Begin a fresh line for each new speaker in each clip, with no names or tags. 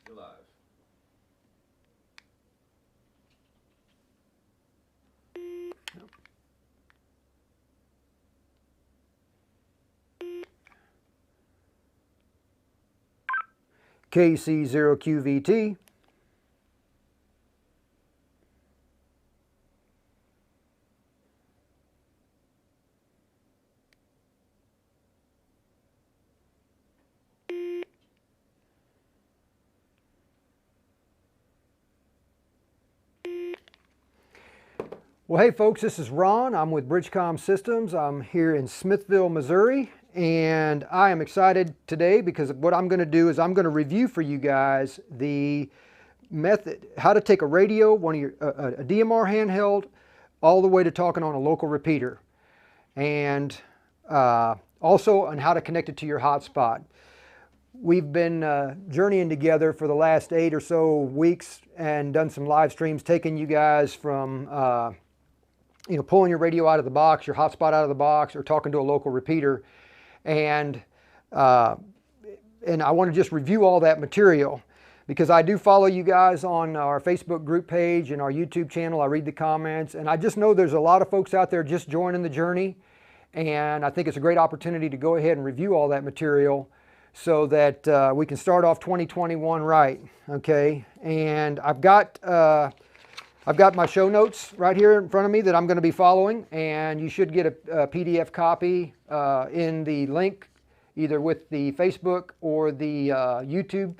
You're live.
KC0QVT. Well, hey folks, this is Ron. I'm with BridgeCom Systems. I'm here in Smithville, Missouri, and I am excited today because what I'm going to do is I'm going to review for you guys the method, how to take a radio, a DMR handheld, all the way to talking on a local repeater, and also on how to connect it to your hotspot. We've been journeying together for the last 8 or so weeks and done some live streams, taking you guys from pulling your radio out of the box, your hotspot out of the box, or talking to a local repeater. And I want to just review all that material because I do follow you guys on our Facebook group page and our YouTube channel. I read the comments, and I just know there's a lot of folks out there just joining the journey. And I think it's a great opportunity to go ahead and review all that material so that we can start off 2021 right, okay? And I've got my show notes right here in front of me that I'm going to be following, and you should get a PDF copy in the link either with the Facebook or the YouTube.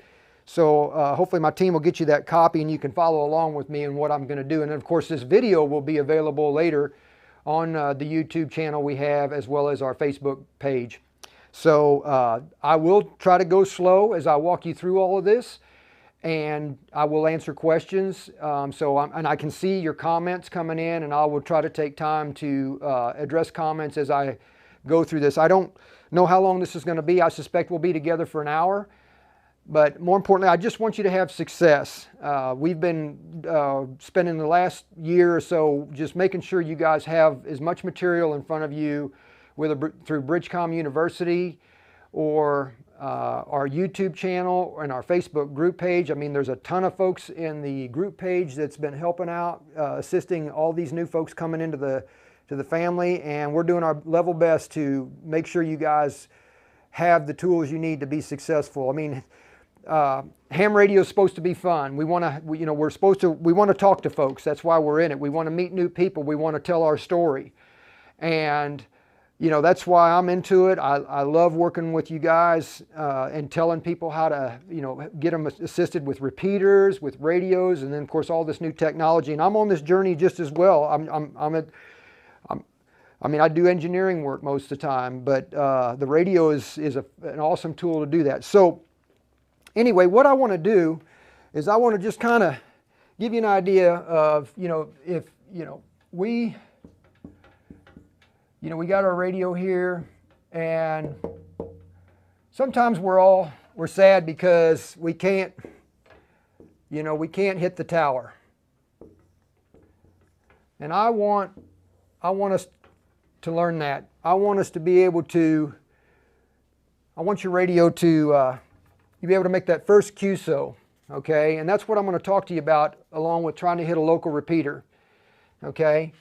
So hopefully my team will get you that copy and you can follow along with me in what I'm going to do. And then of course this video will be available later on the YouTube channel we have as well as our Facebook page. So I will try to go slow as I walk you through all of this, and I will answer questions. And I can see your comments coming in, and I will try to take time to address comments as I go through this. I don't know how long this is going to be. I suspect we'll be together for an hour. But more importantly, I just want you to have success. We've been spending the last year or so just making sure you guys have as much material in front of you through BridgeCom University or our YouTube channel and our Facebook group page. I mean, there's a ton of folks in the group page that's been helping out, assisting all these new folks coming into the family, and we're doing our level best to make sure you guys have the tools you need to be successful. I mean, ham radio is supposed to be fun. We want to talk to folks. That's why we're in it. We want to meet new people. We want to tell our story, and that's why I'm into it. I love working with you guys and telling people how to, get them assisted with repeaters, with radios, and then of course all this new technology. And I'm on this journey just as well. I do engineering work most of the time, but the radio is an awesome tool to do that. So anyway, what I want to do is I want to just kind of give you an idea of, if we got our radio here, and sometimes we're sad because we can't hit the tower. And I want us to learn that. I want us to be able to, I want your radio to, you be able to make that first QSO, okay? And that's what I'm going to talk to you about along with trying to hit a local repeater, okay?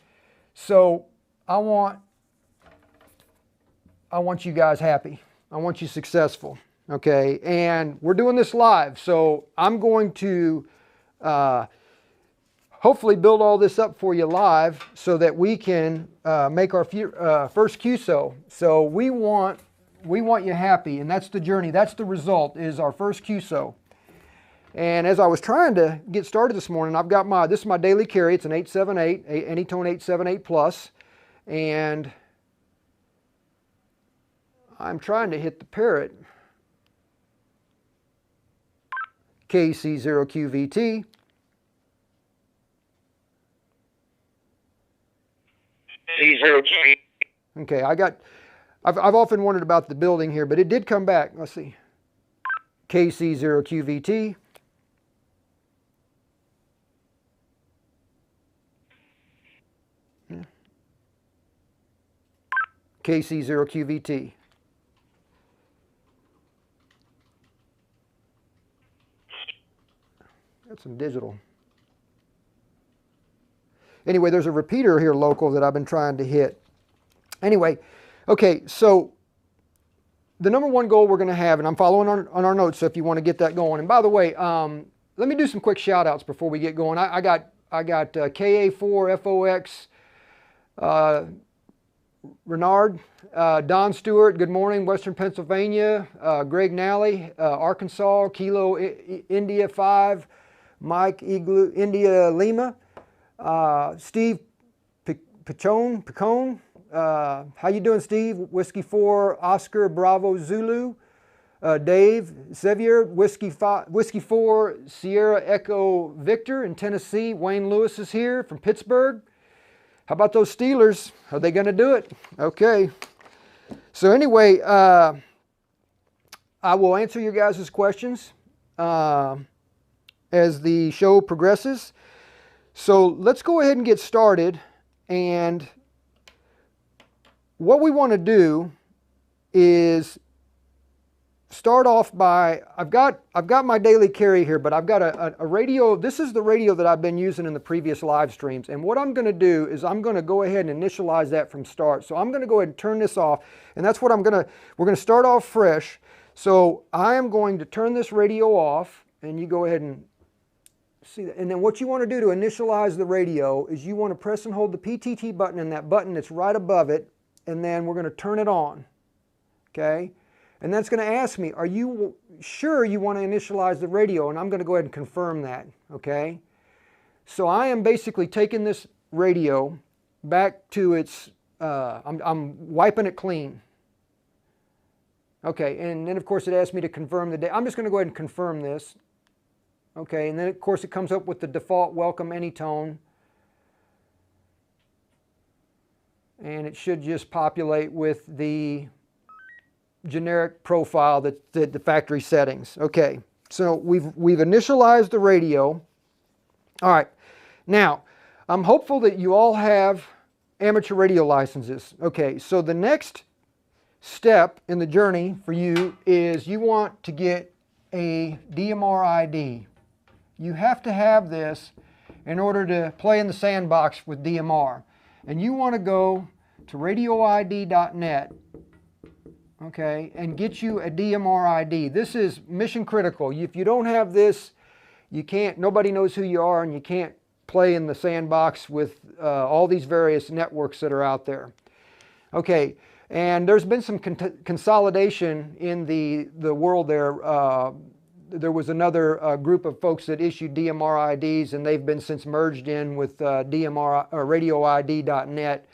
So I want you guys happy. I want you successful, okay? And we're doing this live, so I'm going to hopefully build all this up for you live so that we can make our first QSO. So we want you happy, and that's the journey. That's the result, is our first QSO. And as I was trying to get started this morning, I've got this is my daily carry. It's an 878, Anytone 878 Plus, and I'm trying to hit the parrot. KC0QVT. Okay, I've often wondered about the building here, but it did come back. Let's see. KC0QVT. Yeah. KC0QVT. Got some digital. Anyway, there's a repeater here local that I've been trying to hit. Anyway, okay, so the number one goal we're going to have, and I'm following on our notes, so if you want to get that going. And by the way, let me do some quick shout outs before we get going. I got KA4FOX, Renard, Don Stewart, good morning, Western Pennsylvania, Greg Nally, Arkansas, Kilo India 5, Mike Igloo, India Lima, Steve Picone, how you doing, Steve? Whiskey 4, Oscar Bravo Zulu, Dave Sevier, Whiskey 4, Sierra Echo Victor in Tennessee. Wayne Lewis is here from Pittsburgh. How about those Steelers? Are they going to do it? Okay. So anyway, I will answer your guys' questions as the show progresses. So let's go ahead and get started. And what we want to do is start off by, I've got my daily carry here, but I've got a radio. This is the radio that I've been using in the previous live streams. And what I'm going to do is I'm going to go ahead and initialize that from start. So I'm going to go ahead and turn this off. And that's what we're going to start off fresh. So I am going to turn this radio off, and you go ahead and see that. And then what you want to do to initialize the radio is you want to press and hold the PTT button and that button that's right above it. And then we're going to turn it on. Okay. And that's going to ask me, are you sure you want to initialize the radio? And I'm going to go ahead and confirm that, okay? So I am basically taking this radio back to its, I'm wiping it clean. Okay, and then of course it asks me to confirm the day. I'm just going to go ahead and confirm this. Okay, and then of course it comes up with the default welcome any tone. And it should just populate with the generic profile that the factory settings. Okay, so we've initialized the radio. All right, now I'm hopeful that you all have amateur radio licenses. Okay, so the next step in the journey for you is you want to get a DMR ID. You have to have this in order to play in the sandbox with DMR. And you want to go to radioid.net, okay, and get you a DMR ID. This is mission critical. If you don't have this, you can't, nobody knows who you are, and you can't play in the sandbox with all these various networks that are out there. Okay, and there's been some consolidation in the world there. There was another group of folks that issued DMR IDs, and they've been since merged in with radioid.net.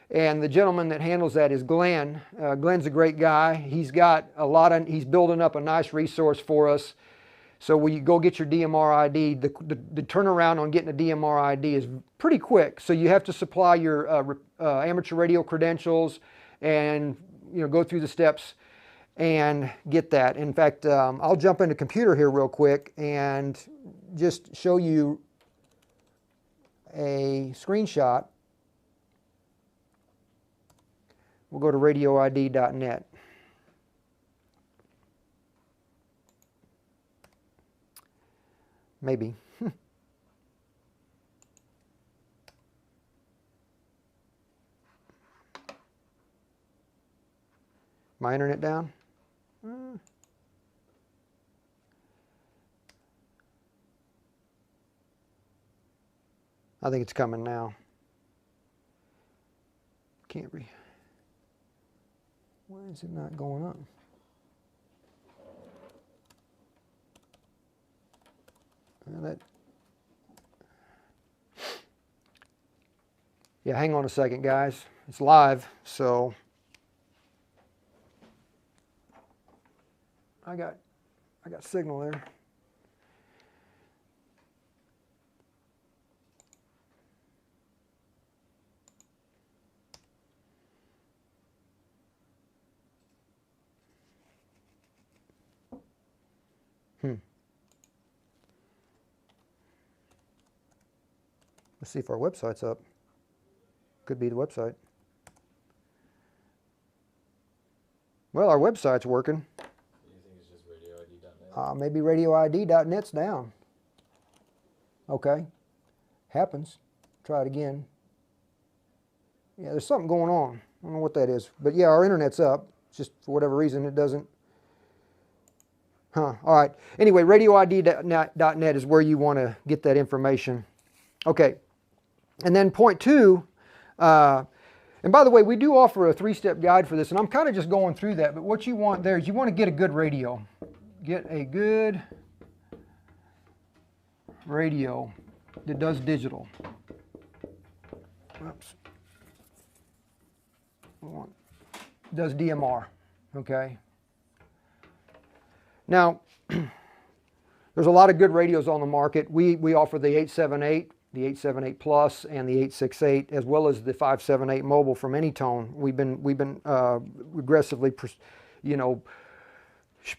And the gentleman that handles that is Glenn. Glenn's a great guy. He's got he's building up a nice resource for us. So when you go get your DMR ID, the turnaround on getting a DMR ID is pretty quick. So you have to supply your amateur radio credentials and go through the steps and get that. In fact, I'll jump into computer here real quick and just show you a screenshot. We'll go to radioid.net. Maybe. My internet down? I think it's coming now. Can't read. Why is it not going up? Yeah, hang on a second, guys. It's live, so I got signal there. Let's see if our website's up. Could be the website. Well, our website's working.
You think it's just radioid.net?
Maybe radioid.net's down. Okay, happens. Try it again. Yeah, there's something going on. I don't know what that is. But yeah, our internet's up. Just for whatever reason it doesn't. All right. Anyway, radioid.net is where you want to get that information. Okay. And then point 2, and by the way, we do offer a 3-step guide for this, and I'm kind of just going through that, but what you want there is you want to get a good radio. Get a good radio that does digital. Oops. Does DMR, okay? Now, there's a lot of good radios on the market. We offer the 878, the 878 Plus, and the 868, as well as the 578 Mobile from Anytone. We've been aggressively,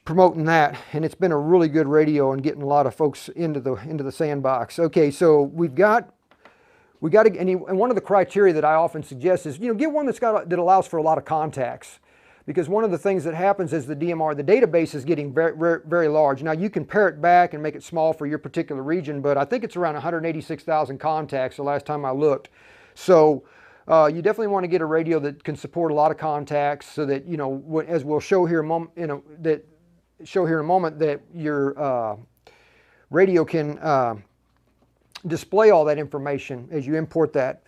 promoting that, and it's been a really good radio and getting a lot of folks into the sandbox. Okay, so we got to, and one of the criteria that I often suggest is, get one that allows for a lot of contacts. Because one of the things that happens is the DMR, the database is getting very, very large. Now you can pare it back and make it small for your particular region, but I think it's around 186,000 contacts the last time I looked. So you definitely want to get a radio that can support a lot of contacts, so that, as we'll show here in a moment, that your radio can display all that information as you import that.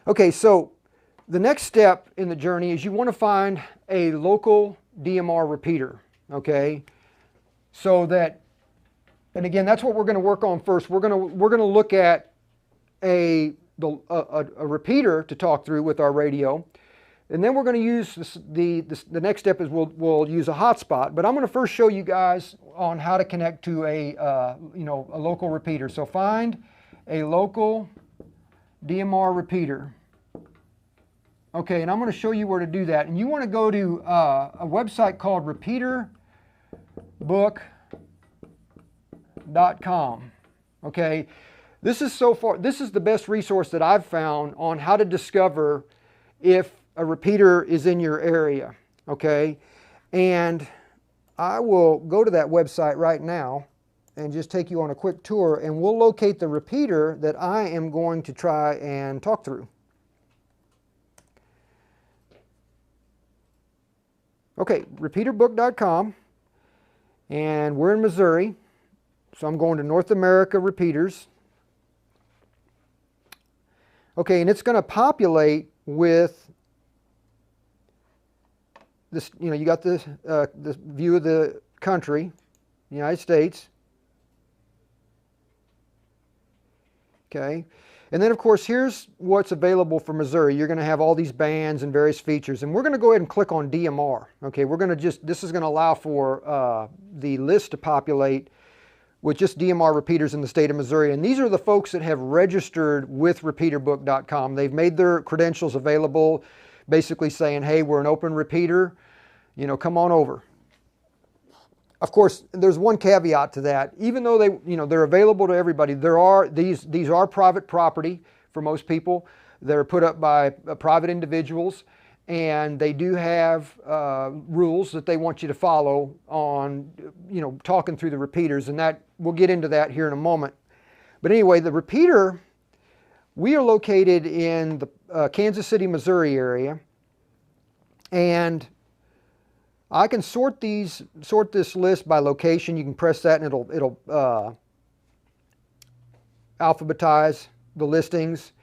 Okay, so the next step in the journey is you want to find a local DMR repeater, okay? So that, and again, that's what we're going to work on first. We're going to look at a repeater to talk through with our radio, and then we're going to use the next step is we'll use a hotspot. But I'm going to first show you guys on how to connect to a local repeater. So find a local DMR repeater. Okay, and I'm going to show you where to do that. And you want to go to a website called repeaterbook.com. Okay, this is the best resource that I've found on how to discover if a repeater is in your area. Okay, and I will go to that website right now and just take you on a quick tour, and we'll locate the repeater that I am going to try and talk through. Okay, repeaterbook.com, and we're in Missouri, so I'm going to North America Repeaters. Okay, and it's going to populate with this, you got this view of the country, the United States. Okay, and then of course here's what's available for Missouri. You're going to have all these bands and various features, and we're going to go ahead and click on DMR. Okay, this is going to allow for the list to populate with just DMR repeaters in the state of Missouri, and these are the folks that have registered with repeaterbook.com. They've made their credentials available, basically saying, hey, we're an open repeater, come on over. Of course, there's one caveat to that. Even though they're available to everybody, these are private property for most people. They're put up by private individuals, and they do have rules that they want you to follow on, talking through the repeaters, and that we'll get into that here in a moment. But anyway, the repeater, we are located in the Kansas City, Missouri area, and I can sort this list by location. You can press that and it'll alphabetize the listings.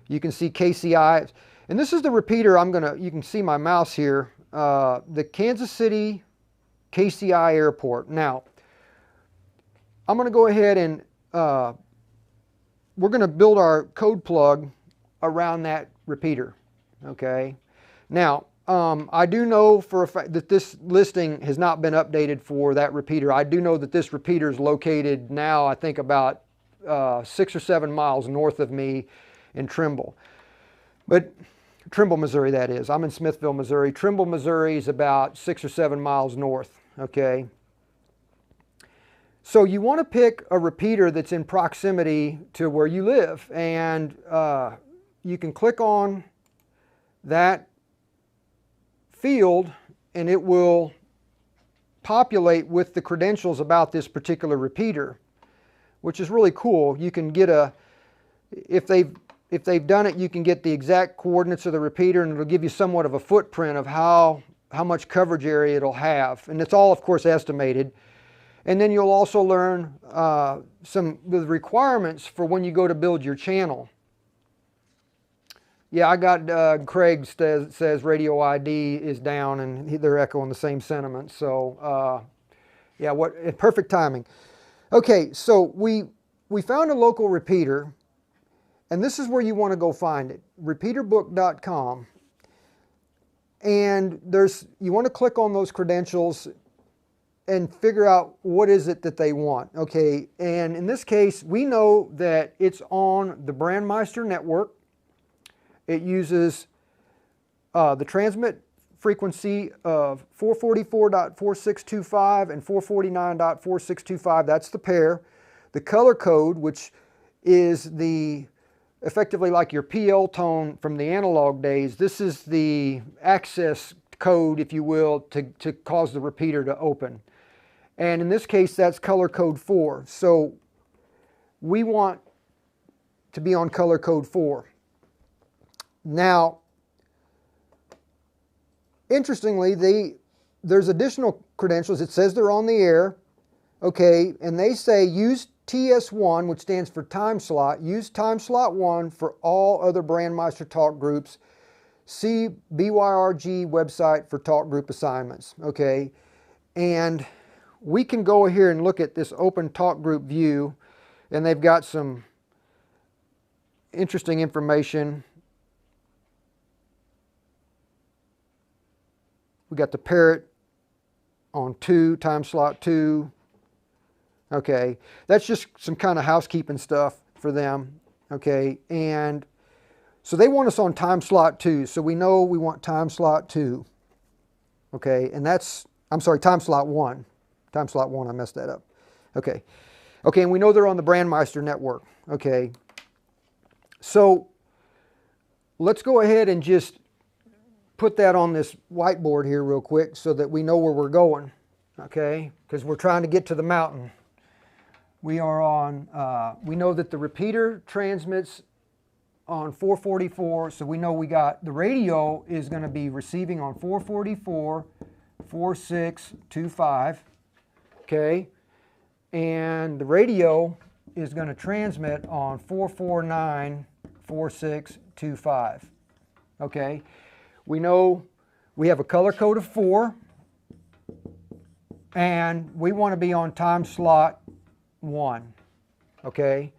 You can see KCI, and this is the repeater you can see my mouse here, the Kansas City KCI Airport. Now, I'm going to go ahead and we're going to build our code plug around that repeater, okay? Now, I do know for a fact that this listing has not been updated for that repeater. I do know that this repeater is located now, I think, about 6 or 7 miles north of me in Trimble. But Trimble, Missouri, that is. I'm in Smithville, Missouri. Trimble, Missouri is about 6 or 7 miles north, okay? So you want to pick a repeater that's in proximity to where you live, and you can click on that field and it will populate with the credentials about this particular repeater. which is really cool. You can get if they've done it, you can get the exact coordinates of the repeater, and it'll give you somewhat of a footprint of how much coverage area it'll have. And it's all, of course, estimated. And then you'll also learn some of the requirements for when you go to build your channel. Yeah, I got Craig says radio ID is down, and they're echoing the same sentiment. So yeah, perfect timing. Okay, so we found a local repeater, and this is where you want to go find it, repeaterbook.com. And you want to click on those credentials and figure out what is it that they want. Okay, and in this case, we know that it's on the Brandmeister network. It uses the transmit frequency of 444.4625 and 449.4625. That's the pair. The color code, which is effectively like your PL tone from the analog days. This is the access code, if you will, to cause the repeater to open. And in this case, that's color code 4. So we want to be on color code 4. Now, interestingly, there's additional credentials. It says they're on the air, okay, and they say use TS1, which stands for time slot. Use time slot 1 for all other Brandmeister talk groups. See BYRG website for talk group assignments, okay? And we can go here and look at this open talk group view, and they've got some interesting information. We got the parrot on 2, time slot 2. Okay, that's just some kind of housekeeping stuff for them. Okay, and so they want us on time slot 2. So we know we want time slot 2. Okay, and I'm sorry, time slot 1. Time slot 1, I messed that up. Okay, and we know they're on the Brandmeister network. Okay, so let's go ahead and just put that on this whiteboard here real quick so that we know where we're going, okay? Because we're trying to get to the mountain. We are on, we know that the repeater transmits on 444, so we know the radio is going to be receiving on 444, 4625, okay? And the radio is going to transmit on 449, 4625, okay? We know we have a color code of 4, and we want to be on time slot 1, okay?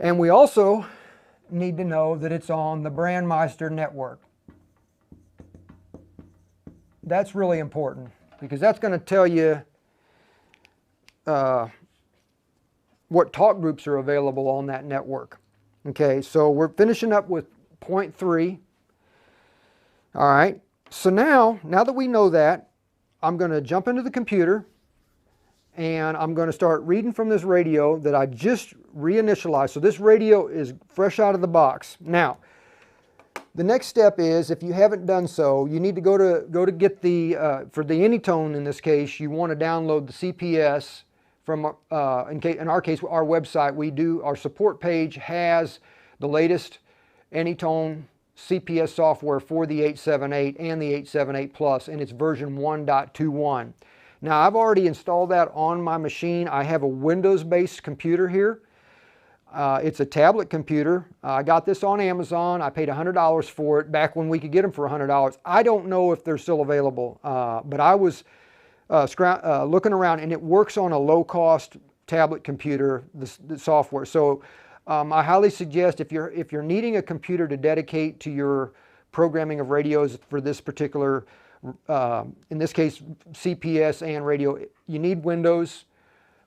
And we also need to know that it's on the Brandmeister network. That's really important because that's going to tell you what talk groups are available on that network. Okay, so we're finishing up with point 3. All right, so now that we know that, I'm going to jump into the computer and I'm going to start reading from this radio that I just reinitialized. So this radio is fresh out of the box. Now, the next step is, if you haven't done so, you need to go to get the, for the Anytone in this case, you want to download the CPS from, in our case, our website. Our support page has the latest Anytone CPS software for the 878 and the 878 Plus, and it's version 1.21. Now, I've already installed that on my machine. I have a Windows-based computer here. It's a tablet computer. I got this on Amazon. I paid $100 for it back when we could get them for $100. I don't know if they're still available, but I was looking around, and it works on a low-cost tablet computer, the software. So I highly suggest, if you're needing a computer to dedicate to your programming of radios for this particular, in this case, CPS and radio, you need Windows.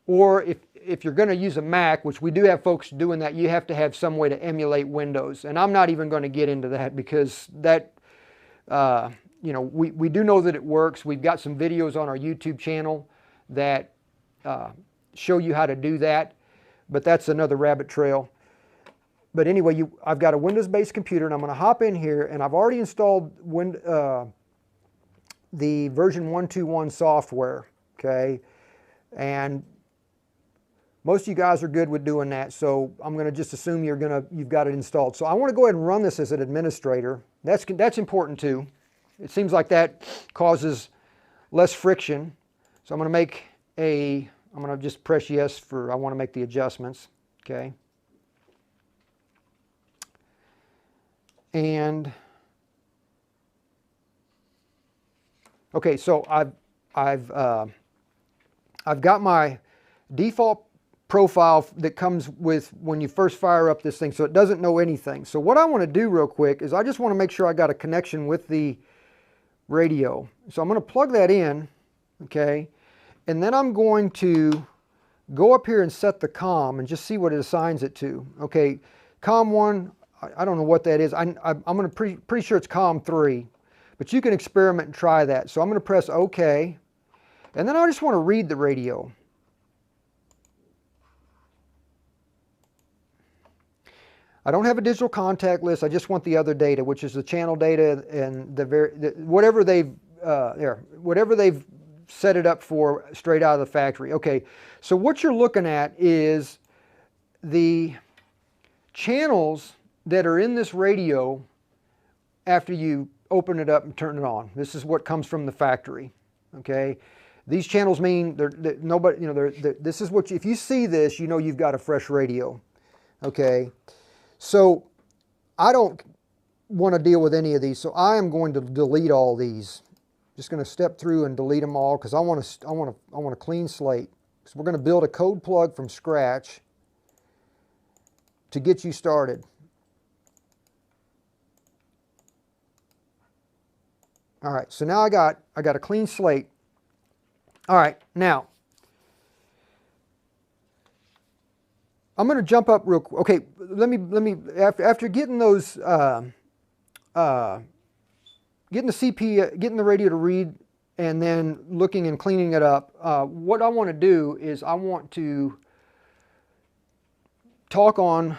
Or if you're going to use a Mac, which we do have folks doing that, you have to have some way to emulate Windows. And I'm not even going to get into that because that, you know, we do know that it works. We've got some videos on our YouTube channel that show you how to do that. But that's another rabbit trail. But anyway, I've got a Windows-based computer, and I'm going to hop in here, and I've already installed the version 1.21 software, okay? And Most of you guys are good with doing that, so I'm going to just assume you've got it installed. So I want to go ahead and run this as an administrator. That's important too. It seems like that causes less friction. So I'm going to just press yes I want to make the adjustments, okay? And okay, so I've got my default profile that comes with when you first fire up this thing, so it doesn't know anything. So what I want to do real quick is I just want to make sure I got a connection with the radio. So I'm going to plug that in, okay, and then I'm going to go up here and set the COM and just see what it assigns it to. Okay, COM 1, I don't know what that is. I'm going to pretty sure it's COM 3, but you can experiment and try that. So I'm going to press OK, and then I just want to read the radio. I don't have a digital contact list. I just want the other data, which is the channel data and whatever they've set it up for straight out of the factory. Okay, so what you're looking at is the channels that are in this radio after you open it up and turn it on. This is what comes from the factory. Okay, these channels mean this is what if you see this, you know you've got a fresh radio. Okay. So I don't want to deal with any of these, so I am going to delete all these. Just going to step through and delete them all because I want a clean slate. So we're going to build a code plug from scratch to get you started. All right, so now I got a clean slate. All right, now I'm going to jump up real quick. Okay, let me after getting those getting the CP, getting the radio to read, and then looking and cleaning it up. What I want to do is I want to talk on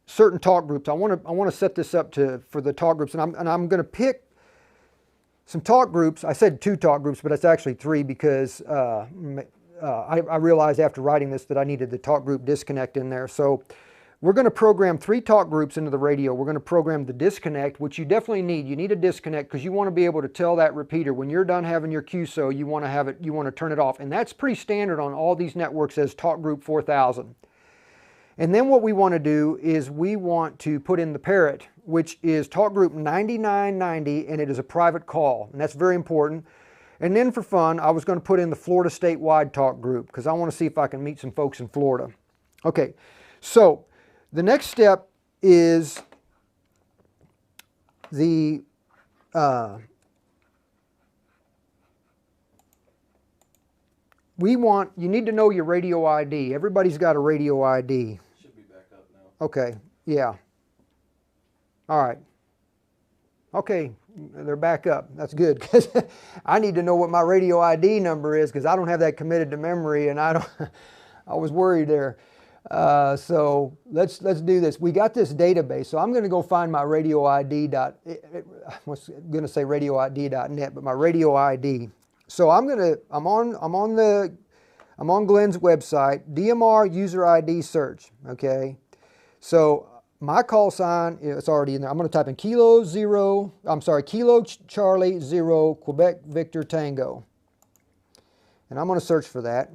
certain talk groups. I want to set this up for the talk groups, and I'm going to pick some talk groups. I said 2 talk groups, but it's actually 3 because I realized after writing this that I needed the talk group disconnect in there. So we're going to program 3 talk groups into the radio. We're going to program the disconnect, which you definitely need. You need a disconnect because you want to be able to tell that repeater when you're done having your QSO, you want to turn it off. And that's pretty standard on all these networks as talk group 4000. And then what we want to do is we want to put in the parrot, which is talk group 9990, and it is a private call. And that's very important. And then for fun, I was going to put in the Florida statewide talk group because I want to see if I can meet some folks in Florida. Okay, so the next step is the you need to know your radio ID. Everybody's got a radio ID.
Should be back up now.
Okay, yeah. All right. Okay, they're back up. That's good because I need to know what my radio ID number is because I don't have that committed to memory, and I was worried there. So let's do this. We got this database, so I'm going to go find my radio ID. I was going to say radioid.net, but my radio ID. So I'm on Glenn's website, DMR user ID search. Okay, so my call sign, it's already in there. I'm going to type in Kilo Charlie 0 Quebec Victor Tango, and I'm going to search for that.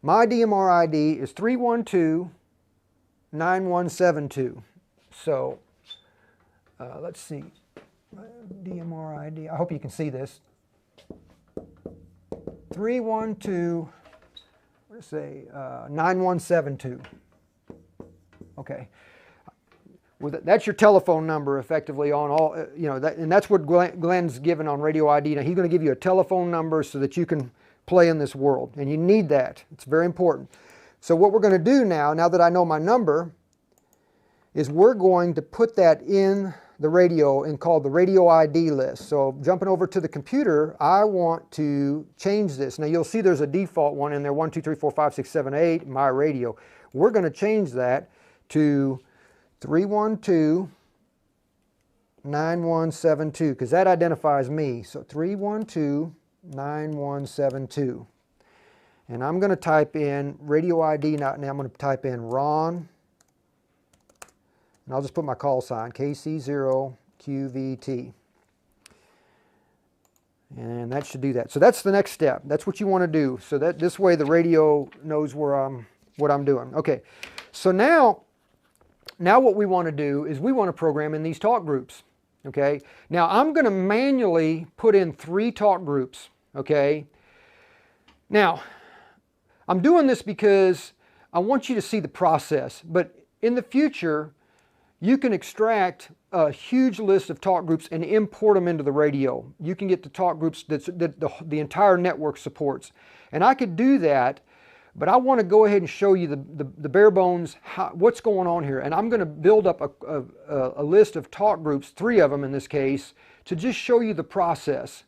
My DMR ID is 312-9172. So let's see, DMR ID. I hope you can see this. 9172. Okay. That's your telephone number effectively on all, and that's what Glenn's given on radio ID. Now he's going to give you a telephone number so that you can play in this world, and you need that. It's very important. So what we're going to do now that I know my number, is we're going to put that in the radio and called the radio ID list. So jumping over to the computer, I want to change this. Now you'll see there's a default one in there, 1, 2, 3, 4, 5, 6, 7, 8, my radio. We're going to change that to 312-9172 because that identifies me. So 312-9172. And I'm going to type in radio ID, now I'm going to type in Ron, and I'll just put my call sign, KC0QVT. And that should do that. So that's the next step. That's what you want to do. So that this way the radio knows what I'm doing. Okay. So now what we want to do is we want to program in these talk groups. Okay. Now I'm going to manually put in 3 talk groups. Okay. Now I'm doing this because I want you to see the process. But in the future, you can extract a huge list of talk groups and import them into the radio. You can get the talk groups that the entire network supports. And I could do that, but I want to go ahead and show you the bare bones, what's going on here. And I'm going to build up a list of talk groups, 3 of them in this case, to just show you the process.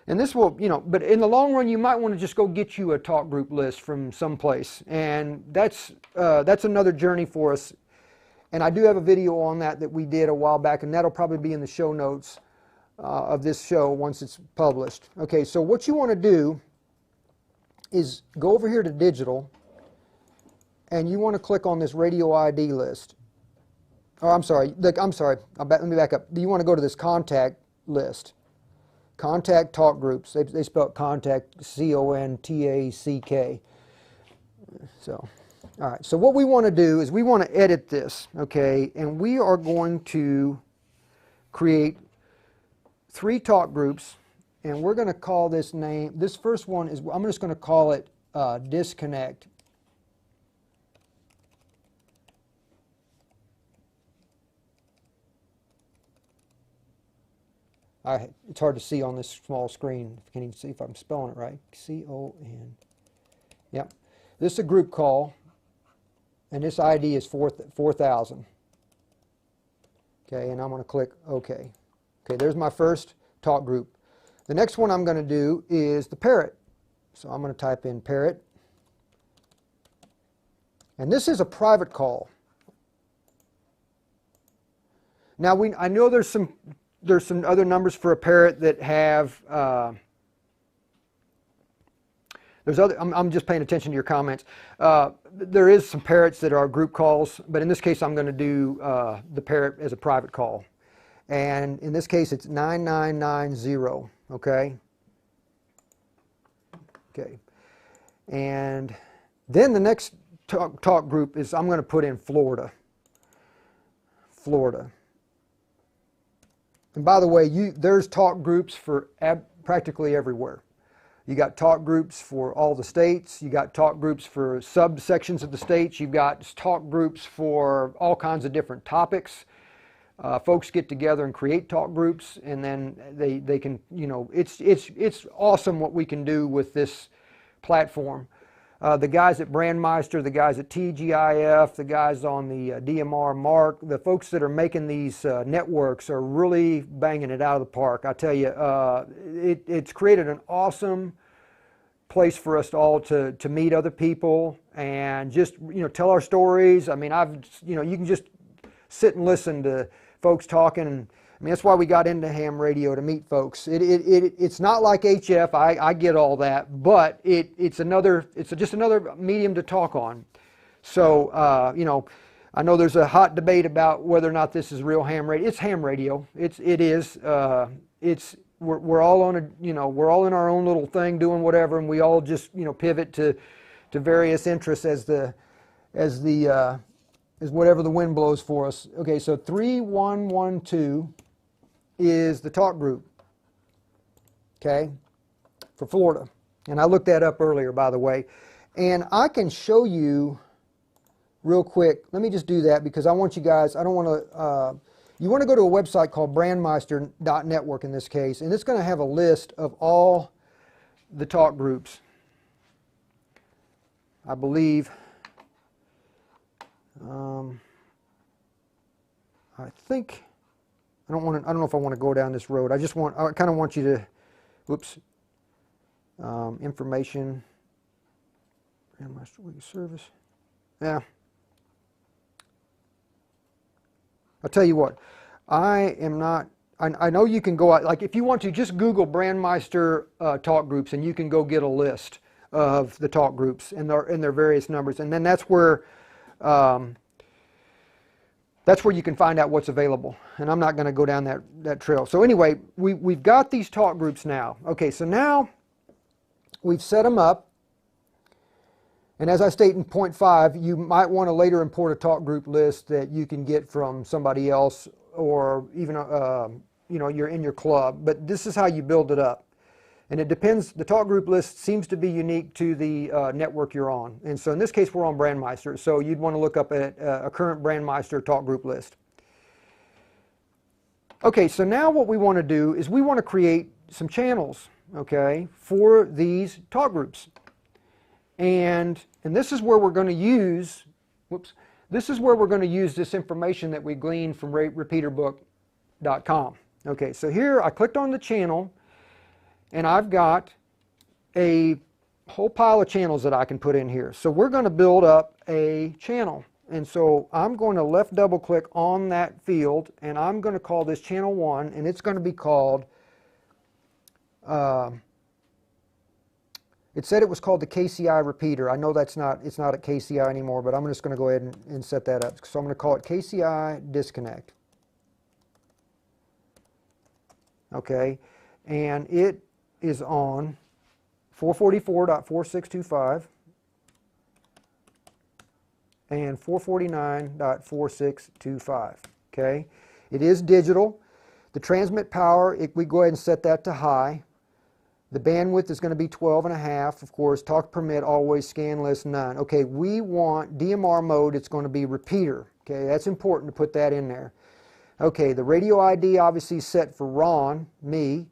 And this will, but in the long run, you might want to just go get you a talk group list from someplace. And that's another journey for us. And I do have a video on that we did a while back, and that'll probably be in the show notes of this show once it's published. Okay, so what you want to do is go over here to digital, and you want to click on this radio ID list. Oh, I'm sorry. Let me back up. You want to go to this contact list. Contact talk groups. They spell contact C-O-N-T-A-C-K. So. All right, so what we want to do is we want to edit this, okay, and we are going to create 3 talk groups, and we're going to call this name, this first one is, I'm just going to call it disconnect. It's hard to see on this small screen. Can you see if I'm spelling it right? C-O-N. Yep. This is a group call. And this ID is 4,000. Okay, and I'm going to click OK. Okay, there's my first talk group. The next one I'm going to do is the parrot. So I'm going to type in parrot. And this is a private call. Now I know there's some other numbers for a parrot that have I'm just paying attention to your comments. There is some parrots that are group calls, but in this case I'm going to do the parrot as a private call. And in this case it's 9990, okay? Okay. And then the next talk group is I'm going to put in Florida. Florida. And by the way, there's talk groups for practically everywhere. You got talk groups for all the states. You got talk groups for subsections of the states. You've got talk groups for all kinds of different topics. Folks get together and create talk groups, and then they can, it's awesome what we can do with this platform. The guys at Brandmeister, the guys at TGIF, the guys on the DMR Mark, the folks that are making these networks are really banging it out of the park. I tell you, it's created an awesome place for us all to meet other people and just, tell our stories. I mean, you can just sit and listen to folks talking. And I mean, that's why we got into ham radio, to meet folks. It's not like HF, I get all that, but it's just another medium to talk on. So, I know there's a hot debate about whether or not this is real ham radio. It's ham radio. It is. We're all on we're all in our own little thing doing whatever, and we all just, pivot to various interests as whatever the wind blows for us. Okay, so 3112 is the talk group, okay, for Florida. And I looked that up earlier, by the way. And I can show you real quick. Let me just do that because I want you guys, I don't want to, you want to go to a website called brandmeister.network in this case, and it's going to have a list of all the talk groups. I believe, I think, I don't know if I want to go down this road. I kind of want you to, whoops, information, Brandmeister service. Yeah. I'll tell you what, I know you can go out, like if you want to, just Google Brandmeister talk groups and you can go get a list of the talk groups and their various numbers, and then that's where you can find out what's available. And I'm not going to go down that trail. So anyway, we've got these talk groups now. Okay, so now we've set them up. And as I state in point 5, you might want to later import a talk group list that you can get from somebody else, or even you're in your club. But this is how you build it up. And it depends. The talk group list seems to be unique to the network you're on. And so in this case, we're on Brandmeister. So you'd want to look up a current Brandmeister talk group list. Okay, so now what we want to do is we want to create some channels, okay, for these talk groups. And this is where we're going to use, this is where we're going to use this information that we gleaned from repeaterbook.com. Okay, so here I clicked on the channel, and I've got a whole pile of channels that I can put in here. So we're going to build up a channel. And so I'm going to left double click on that field, and I'm going to call this channel 1, and it's going to be called, it said it was called the KCI repeater. I know it's not at KCI anymore, but I'm just going to go ahead and set that up. So I'm going to call it KCI disconnect. Okay, and it is on 444.4625 and 449.4625. Okay, it is digital. The transmit power, we go ahead and set that to high. The bandwidth is going to be 12.5. Of course, talk permit, always, scan list, none. Okay, we want DMR mode, it's going to be repeater. Okay, that's important to put that in there. Okay, the radio ID obviously is set for Ron, me.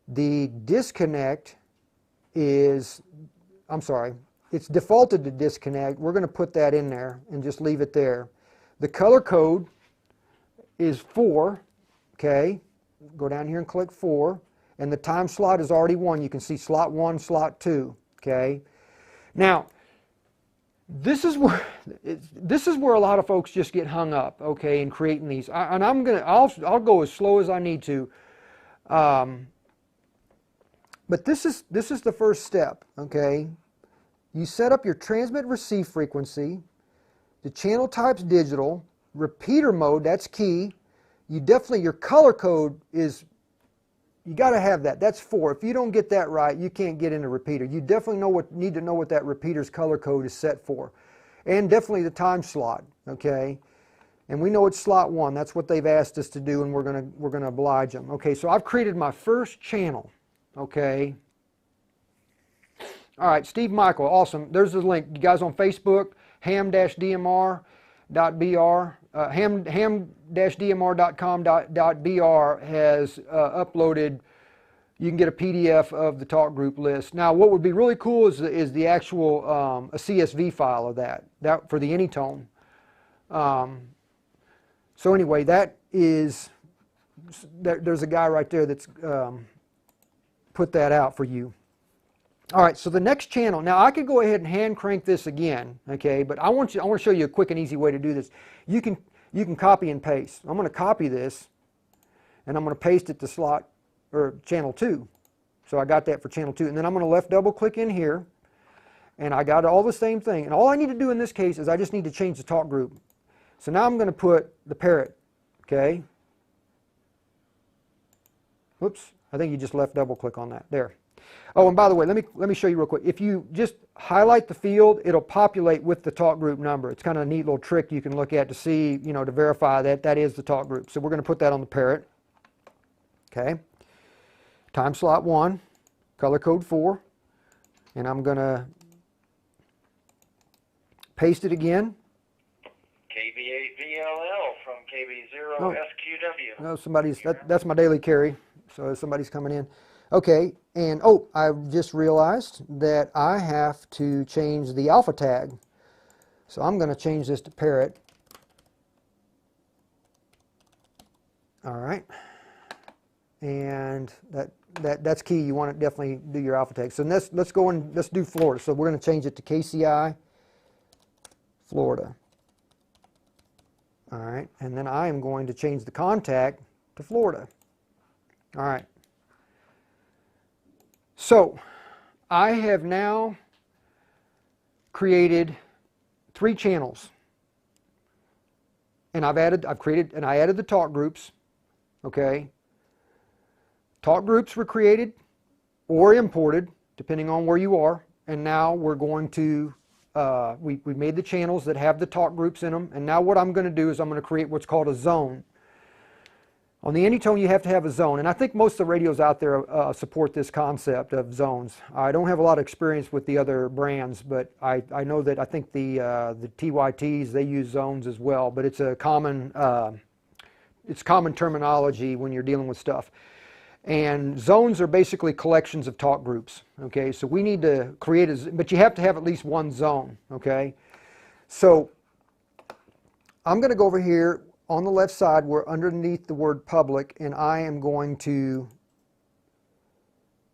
The disconnect is, it's defaulted to disconnect. We're going to put that in there and just leave it there. The color code is 4. Okay, go down here and click 4. And the time slot is already 1. You can see slot 1, slot 2. Okay. Now, this is where a lot of folks just get hung up. Okay, in creating these. I'll go as slow as I need to. But this is the first step. Okay. You set up your transmit receive frequency. The channel type's digital. Repeater mode, that's key. Your color code is, you got to have that. That's 4. If you don't get that right, you can't get into repeater. You definitely need to know what that repeater's color code is set for. And definitely the time slot, okay? And we know it's slot 1. That's what they've asked us to do, and we're going to oblige them. Okay, so I've created my first channel, okay? All right, Steve Michael, awesome. There's the link. You guys on Facebook, ham-dmr.br. ham-dmr.com.br has uploaded, you can get a PDF of the talk group list. Now what would be really cool is the actual a CSV file of that for the Anytone. So anyway, there's a guy right there that's put that out for you. All right, so the next channel. Now I could go ahead and hand crank this again, okay? But I want to show you a quick and easy way to do this. You can copy and paste. I'm going to copy this, and I'm going to paste it to slot or channel 2. So I got that for channel 2, and then I'm going to left double click in here, and I got all the same thing. And all I need to do in this case is I just need to change the talk group. So now I'm going to put the parrot, okay? Whoops, I think you just left double click on that. There. Oh, and by the way, let me show you real quick. If you just highlight the field, it'll populate with the talk group number. It's kind of a neat little trick you can look at to see, to verify that that is the talk group. So we're going to put that on the parrot. Okay. Time slot 1, color code 4, and I'm going to paste it again.
KB8VLL from KB0SQW.
No, that's my daily carry. So somebody's coming in. Okay, and I just realized that I have to change the alpha tag. So I'm going to change this to parrot. All right, and that's key. You want to definitely do your alpha tag. So let's go and let's do Florida. So we're going to change it to KCI Florida. All right, and then I am going to change the contact to Florida. All right. So I have now created 3 channels, and I added the talk groups. Okay, talk groups were created or imported depending on where you are, and now we're going to we made the channels that have the talk groups in them, and now what I'm going to do is I'm going to create what's called a zone. On the Anytone, you have to have a zone, and I think most of the radios out there support this concept of zones. I don't have a lot of experience with the other brands, but I know that I think the TYTs, they use zones as well, but it's a common terminology when you're dealing with stuff. And zones are basically collections of talk groups. Okay, so we need to create but you have to have at least one zone. Okay, so I'm going to go over here on the left side, we're underneath the word public, and I am going to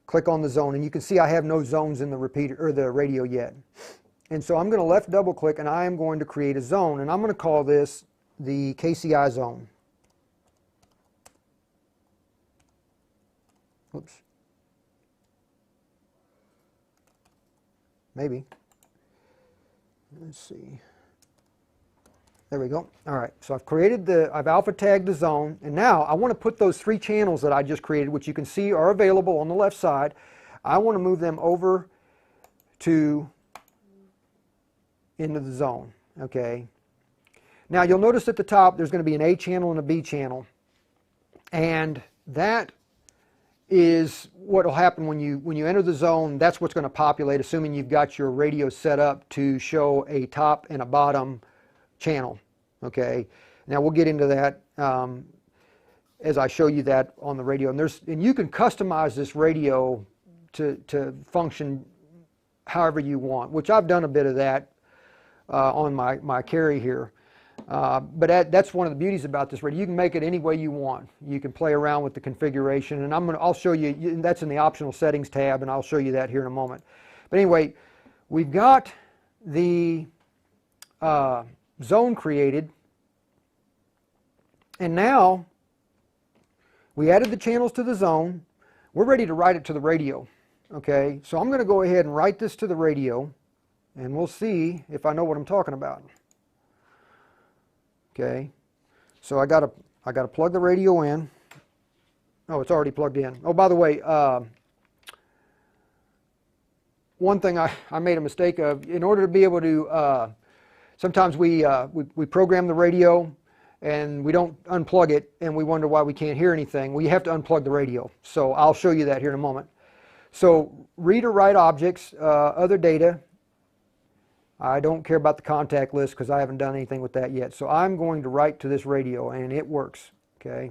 click on the zone, and you can see I have no zones in the repeater or the radio yet. And so I'm going to left double click, and I am going to create a zone, and I'm going to call this the KCI zone. Oops. Maybe. Let's see. There we go. All right, so I've alpha tagged the zone, and now I want to put those 3 channels that I just created, which you can see are available on the left side. I want to move them over into the zone. Okay. Now you'll notice at the top there's going to be an A channel and a B channel, and that is what will happen when you enter the zone. That's what's going to populate, assuming you've got your radio set up to show a top and a bottom channel. Okay, now we'll get into that as I show you that on the radio, and you can customize this radio to function however you want, which I've done a bit of that on my carry here. But that's one of the beauties about this radio. You can make it any way you want. You can play around with the configuration, and I'll show you. That's in the optional settings tab, and I'll show you that here in a moment. But anyway, we've got the zone created, and now we added the channels to the zone. We're ready to write it to the radio. Okay, so I'm going to go ahead and write this to the radio, and we'll see if I know what I'm talking about. Okay, so I got to plug the radio in. Oh, it's already plugged in. Oh, by the way, one thing I made a mistake of. In order to be able to, sometimes we program the radio and we don't unplug it, and we wonder why we can't hear anything. Well, you have to unplug the radio. So I'll show you that here in a moment. So read or write objects, other data. I don't care about the contact list because I haven't done anything with that yet. So I'm going to write to this radio, and it works. Okay,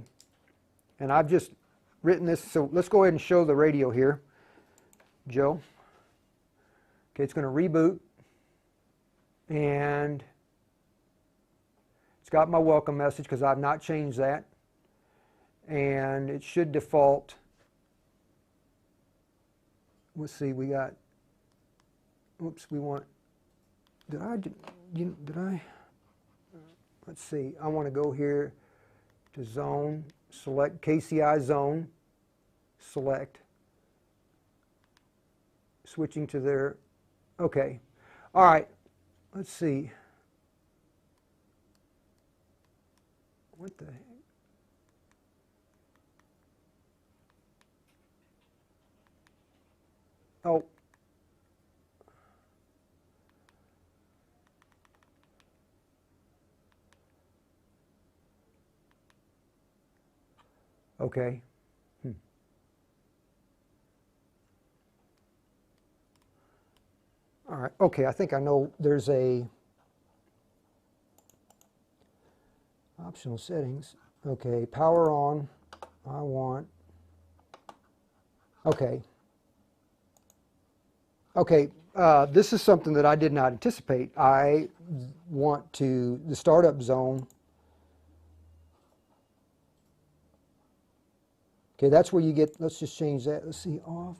and I've just written this. So let's go ahead and show the radio here, Joe. Okay, it's going to reboot, and it's got my welcome message because I've not changed that, and it should default. Let's see, we got. Oops, we want. Did I? Let's see. I want to go here to zone, select KCI zone, select. Switching to their. Okay. All right. Let's see. What the heck? Oh. Okay. All right. Okay, I think I know there's a optional settings. Okay, power on. I want. Okay. Okay, this is something that I did not anticipate. I want the startup zone. Okay, that's where you get, let's just change that. Let's see, off.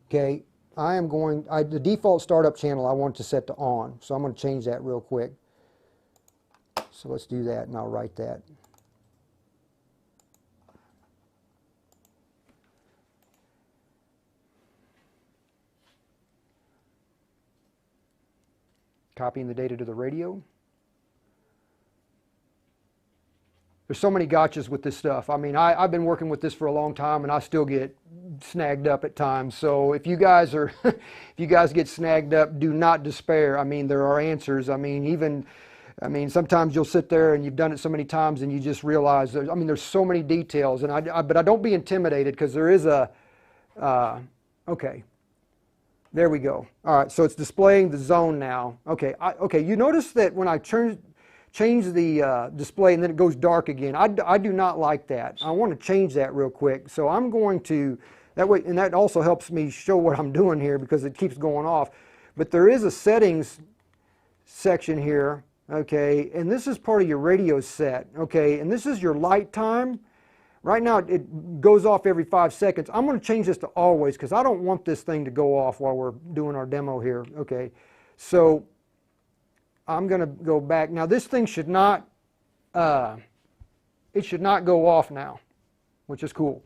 Okay, I am going, the default startup channel I want to set to on. So I'm going to change that real quick. So let's do that, and I'll write that. copying the data to the radio. There's so many gotchas with this stuff. I mean, I've been working with this for a long time, and I still get snagged up at times. So if you guys are, if you guys get snagged up, do not despair. I mean, there are answers. I mean, sometimes you'll sit there and you've done it so many times, and you just realize there's so many details. And but I don't be intimidated, because there is a, okay, there we go. All right, so it's displaying the zone now. Okay, okay. You notice that when I change the display and then it goes dark again. I do not like that. I want to change that real quick. So I'm going to, that way, and that also helps me show what I'm doing here, because it keeps going off. But there is a settings section here, okay, and this is part of your radio set, okay, and this is your light time. Right now it goes off every 5 seconds. I'm going to change this to always, because I don't want this thing to go off while we're doing our demo here, okay. So I'm going to go back. Now this thing should not, it should not go off now, which is cool.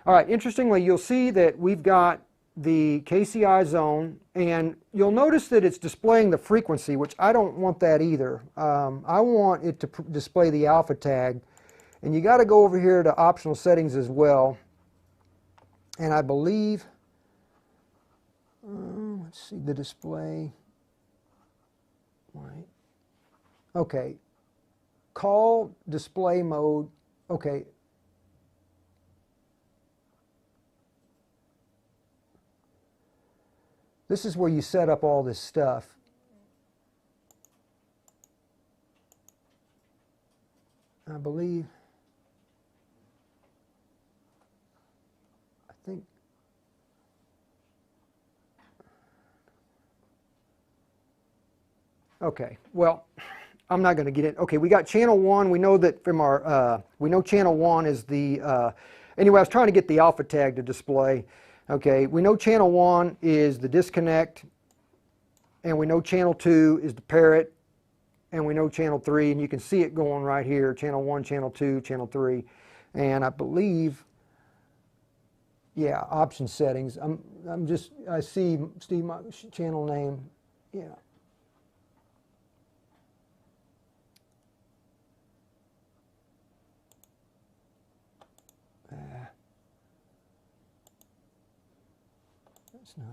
All right, interestingly, you'll see that we've got the KCI zone, and you'll notice that it's displaying the frequency, which I don't want that either. I want it to display the alpha tag, and you got to go over here to optional settings as well. And I believe, let's see, the display, right. Okay, call display mode, okay. This is where you set up all this stuff. I believe, I think, okay, well, I'm not going to get it. Okay, we got channel 1. We know that from our, we know channel 1 is the, anyway, I was trying to get the alpha tag to display. Okay, we know channel 1 is the disconnect, and we know channel 2 is the parrot, and we know channel 3, and you can see it going right here, channel 1, channel 2, channel 3, and I believe, yeah, option settings. I see Steve, my channel name, yeah. That's not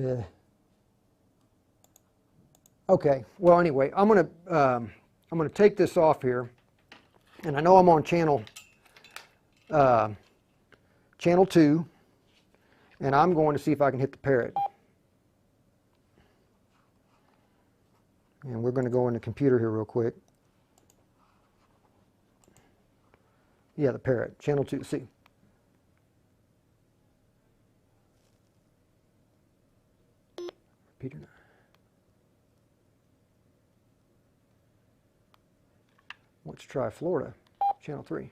it. Okay. Well, anyway, I'm gonna take this off here, and I know I'm on channel 2, and I'm going to see if I can hit the parrot. And we're going to go in the computer here real quick. Yeah, the parrot, channel 2, see. Repeater. Let's try Florida, channel 3.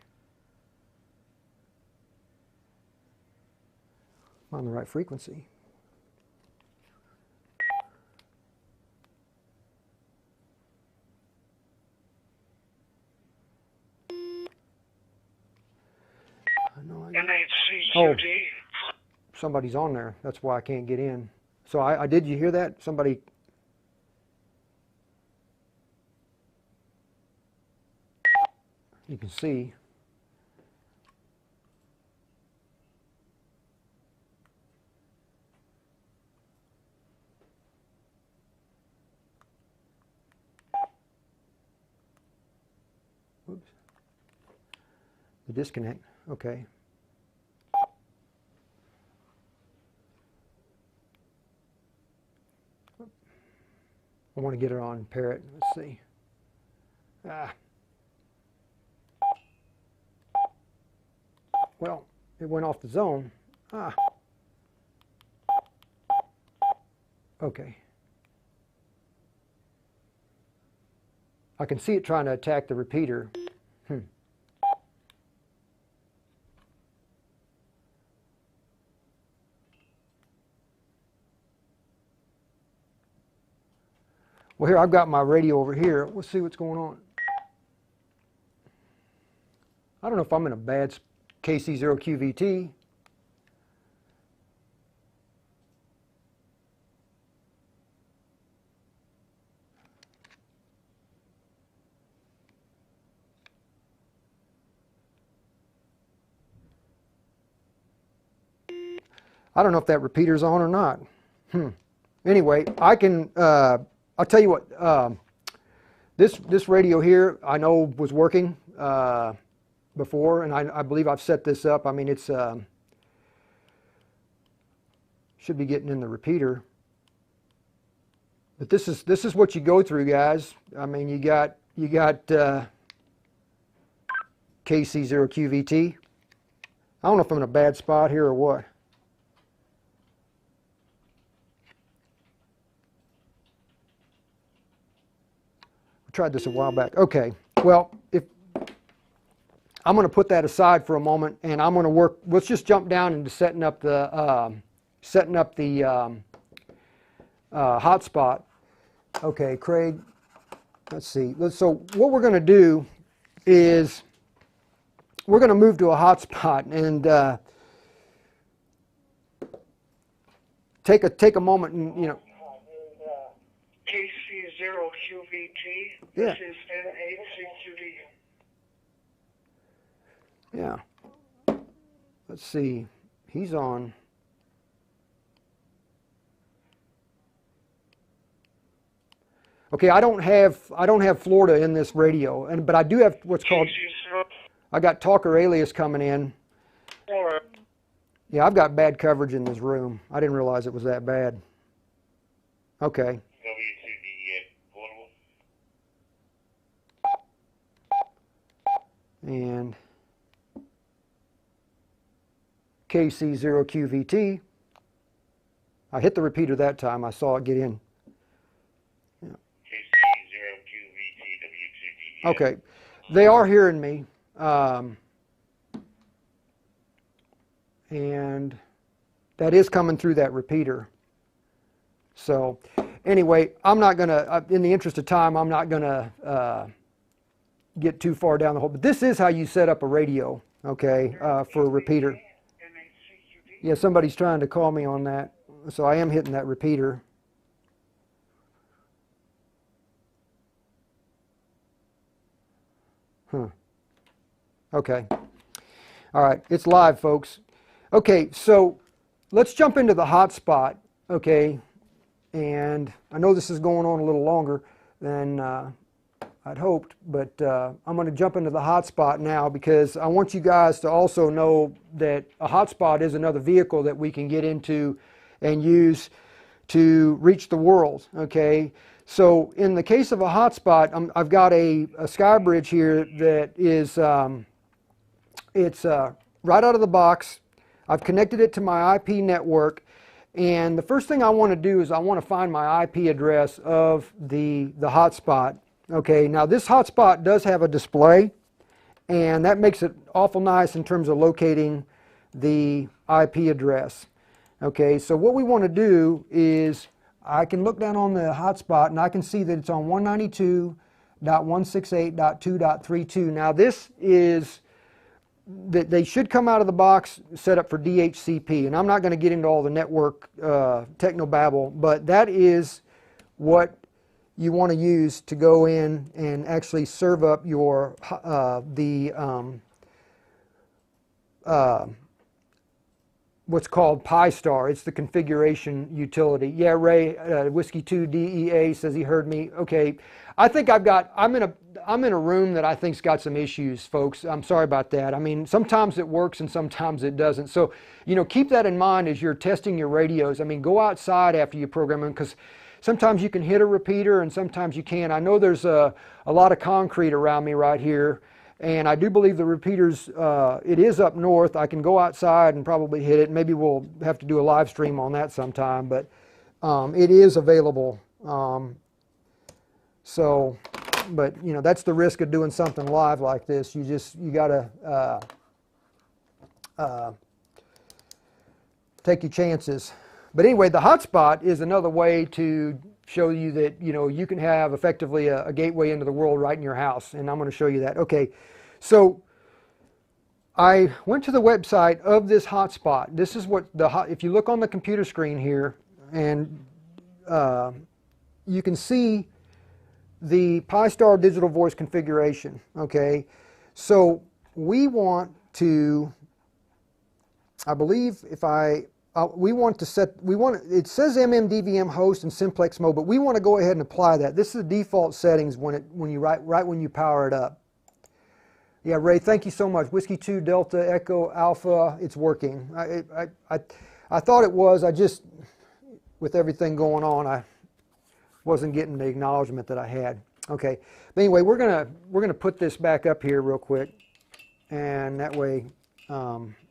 I'm on the right frequency.
NHCQD.
Oh, somebody's on there. That's why I can't get in. So I did you hear that? Somebody. You can see. Oops. The disconnect. Okay. I want to get it on parrot. Let's see. Well, it went off the zone. Okay. I can see it trying to attack the repeater. Well, here, I've got my radio over here. Let's see what's going on. I don't know if I'm in a bad KC0QVT. I don't know if that repeater's on or not. Anyway, I can, I'll tell you what, this radio here I know was working before, and I believe I've set this up. I mean, it's, should be getting in the repeater. But this is what you go through, guys. I mean, you got KC0QVT. I don't know if I'm in a bad spot here or what. Tried this a while back. Okay, well, if I'm going to put that aside for a moment, and I'm going to work. Let's just jump down into setting up the hotspot. Okay, Craig. Let's see. So what we're going to do is we're going to move to a hotspot and take a moment and
KC0QVT.
Yeah.
This is N8CQD.
Yeah. Let's see. He's on. Okay, I don't have Florida in this radio, but I do have what's called. I got talker alias coming in. Yeah, I've got bad coverage in this room. I didn't realize it was that bad. Okay. And KC0QVT. I hit the repeater that time. I saw it get in. Yeah. KC0QVT. Okay. They are hearing me. And that is coming through that repeater. So anyway, I'm not going to, in the interest of time, I'm not going to get too far down the hole. But this is how you set up a radio, okay, for a repeater. Yeah, somebody's trying to call me on that. So I am hitting that repeater. Okay. All right, it's live, folks. Okay, so let's jump into the hotspot, okay? And I know this is going on a little longer than I'd hoped, but I'm going to jump into the hotspot now because I want you guys to also know that a hotspot is another vehicle that we can get into and use to reach the world, okay? So in the case of a hotspot, I've got a SkyBridge here that is, it's right out of the box. I've connected it to my IP network, and the first thing I want to do is I want to find my IP address of the hotspot. Okay, now this hotspot does have a display, and that makes it awful nice in terms of locating the IP address. Okay, so what we want to do is I can look down on the hotspot and I can see that it's on 192.168.2.32. Now this is, they should come out of the box set up for DHCP, and I'm not going to get into all the network technobabble, but that is what you want to use to go in and actually serve up your what's called Pi-Star. It's the configuration utility. Yeah, Ray, Whiskey 2 DEA says he heard me. Okay, I think I'm in a room that I think's got some issues, folks. I'm sorry about that. I mean, sometimes it works and sometimes it doesn't. So, keep that in mind as you're testing your radios. I mean, go outside after you program them, because sometimes you can hit a repeater and sometimes you can't. I know there's a lot of concrete around me right here, and I do believe the repeaters, it is up north. I can go outside and probably hit it. Maybe we'll have to do a live stream on that sometime, but it is available. But that's the risk of doing something live like this. You gotta take your chances. But anyway, the hotspot is another way to show you that you can have effectively a gateway into the world right in your house, and I'm going to show you that. Okay, so I went to the website of this hotspot. This is what if you look on the computer screen here, and you can see the Pi-Star digital voice configuration. Okay, so we want to, I believe we want to set, it says MMDVM host and simplex mode, but we want to go ahead and apply that. This is the default settings right when you power it up. Yeah, Ray, thank you so much. Whiskey 2 Delta Echo Alpha, it's working. I thought it was. I just, with everything going on, I wasn't getting the acknowledgement that I had. Okay, but anyway, we're gonna put this back up here real quick, and that way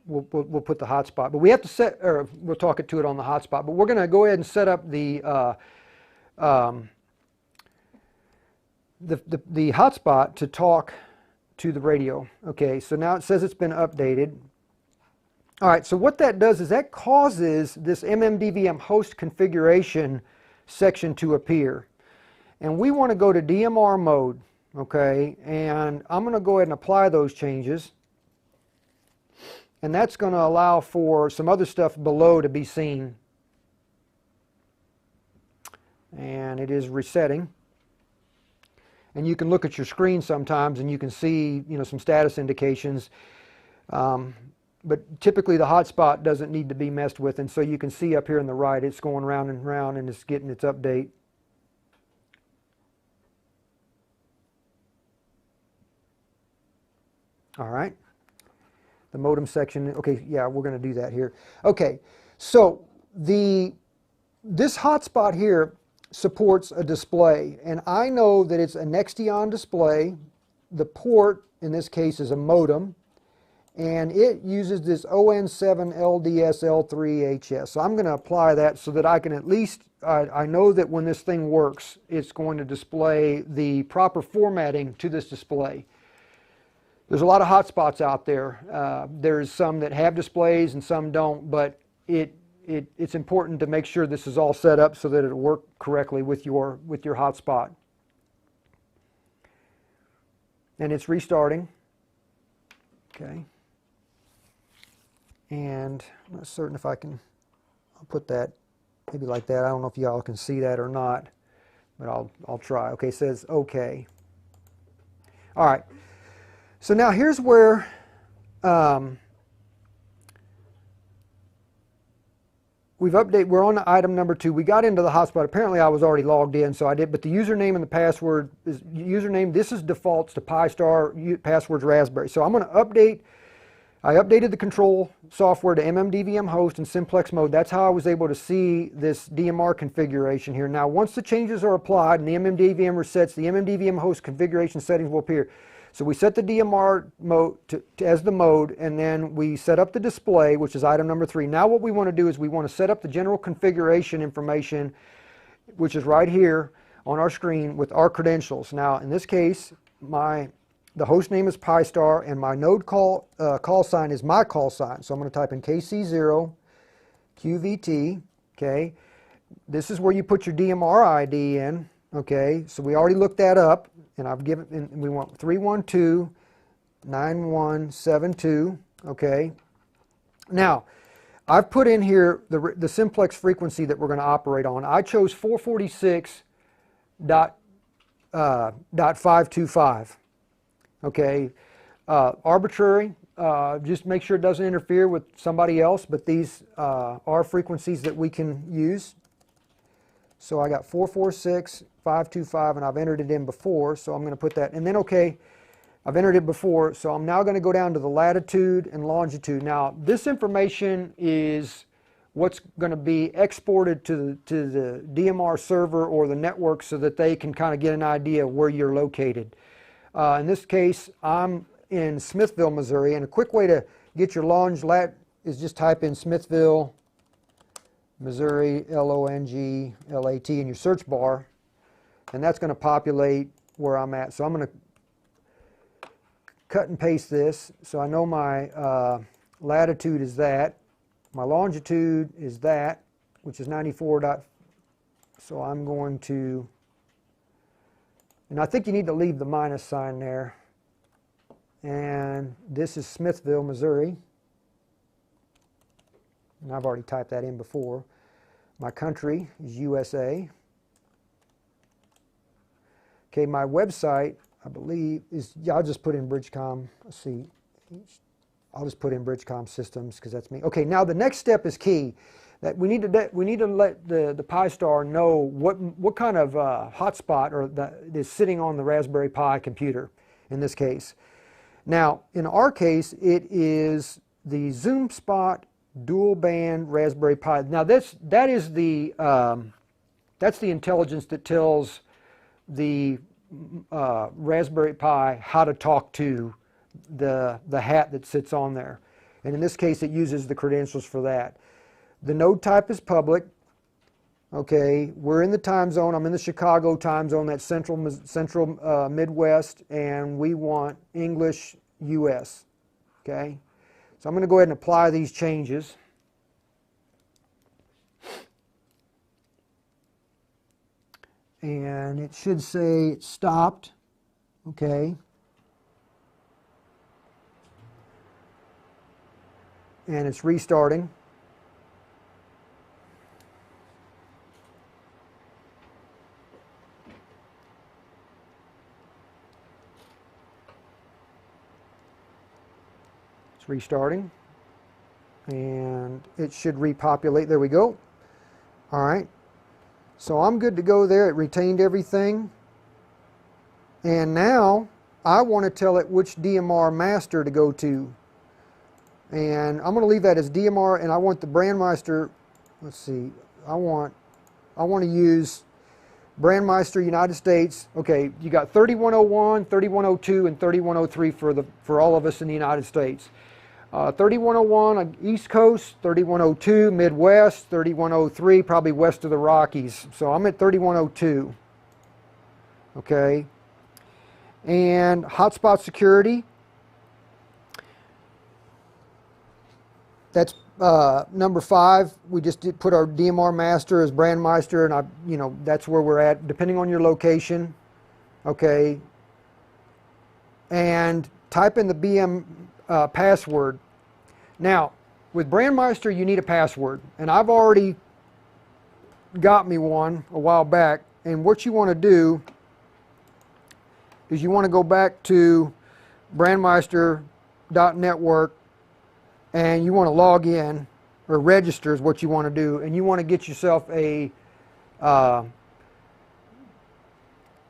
we'll put the hotspot. But we have to set, or we'll talk it to it on the hotspot. But we're gonna go ahead and set up the hotspot to talk to the radio. Okay, so now it says it's been updated. All right, so what that does is that causes this MMDVM host configuration section to appear. And we want to go to DMR mode, okay, and I'm going to go ahead and apply those changes. And that's going to allow for some other stuff below to be seen. And it is resetting. And you can look at your screen sometimes and you can see, you know, some status indications. But typically the hotspot doesn't need to be messed with, and so you can see up here on the right it's going round and round and it's getting its update. All right. The modem section, okay, yeah, we're going to do that here. Okay, so this hotspot here supports a display, and I know that it's a Nextion display. The port in this case is a modem, and it uses this ON7LDSL3HS. So I'm going to apply that so that I can at least, I know that when this thing works, it's going to display the proper formatting to this display. There's a lot of hotspots out there. There's some that have displays and some don't, but it's important to make sure this is all set up so that it'll work correctly with your hotspot. And it's restarting. Okay. And I'm not certain if I'll put that maybe like that. I don't know if y'all can see that or not, but I'll try. Okay, it says okay. All right. So now here's where we're on item number 2. We got into the hotspot. Apparently I was already logged in, so I did, but the username and the password is username. This is defaults to Pi-Star, password's Raspberry. So I'm going to update. I updated the control software to MMDVM host and simplex mode. That's how I was able to see this DMR configuration here. Now once the changes are applied and the MMDVM resets, the MMDVM host configuration settings will appear. So we set the DMR mode as the mode, and then we set up the display, which is item number 3. Now what we want to do is we want to set up the general configuration information, which is right here on our screen with our credentials. Now in this case, the host name is Pi-Star, and my node call sign is my call sign. So I'm going to type in KC0 QVT. Okay, this is where you put your DMR ID in. Okay, so we already looked that up, and I've given, and we want 3129172. Okay, now I've put in here the simplex frequency that we're going to operate on. I chose 446.525. Okay, arbitrary. Just make sure it doesn't interfere with somebody else, but these are frequencies that we can use. So I got 446.525, and I've entered it in before, so I'm going to put that. And then, okay, I've entered it before, so I'm now going to go down to the latitude and longitude. Now, this information is what's going to be exported to the DMR server or the network so that they can kind of get an idea of where you're located. In this case, I'm in Smithville, Missouri, and a quick way to get your lat is just type in Smithville, Missouri, LONGLAT in your search bar, and that's going to populate where I'm at. So I'm going to cut and paste this. So I know my latitude is that, my longitude is that, which is 94. So I'm going to, and I think you need to leave the minus sign there. and this is Smithville, Missouri. And I've already typed that in before. My country is USA. Okay, my website, I believe, is, yeah, I'll just put in BridgeCom. Let's see. I'll just put in BridgeCom Systems because that's me. Okay, now the next step is key. That we need to let the Pi Star know what kind of hotspot or is sitting on the Raspberry Pi computer in this case. Now, in our case, it is the Zoom Spot dual band Raspberry Pi. Now that's the intelligence that tells the Raspberry Pi how to talk to the hat that sits on there, and in this case it uses the credentials for that. The node type is public. Okay, we're in the time zone. I'm in the Chicago time zone. That's central Midwest, and we want English US. Okay, so I'm going to go ahead and apply these changes. And it should say it stopped. Okay. And it's restarting. It's restarting. And it should repopulate. There we go. All right. So I'm good to go there. It retained everything. And now I want to tell it which DMR master to go to. And I'm going to leave that as DMR, and I want the Brandmeister, let's see, I want to use Brandmeister United States. Okay, you got 3101, 3102, and 3103 for all of us in the United States. 3101 on East Coast, 3102 Midwest, 3103 probably west of the Rockies. So I'm at 3102. Okay. And hotspot security. That's number 5. We just did put our DMR master as Brandmeister, and that's where we're at, depending on your location. Okay. And type in the BM password. Now, with Brandmeister, you need a password, and I've already got me one a while back. And what you want to do is you want to go back to Brandmeister.network, and you want to log in, or register is what you want to do, and you want to get yourself a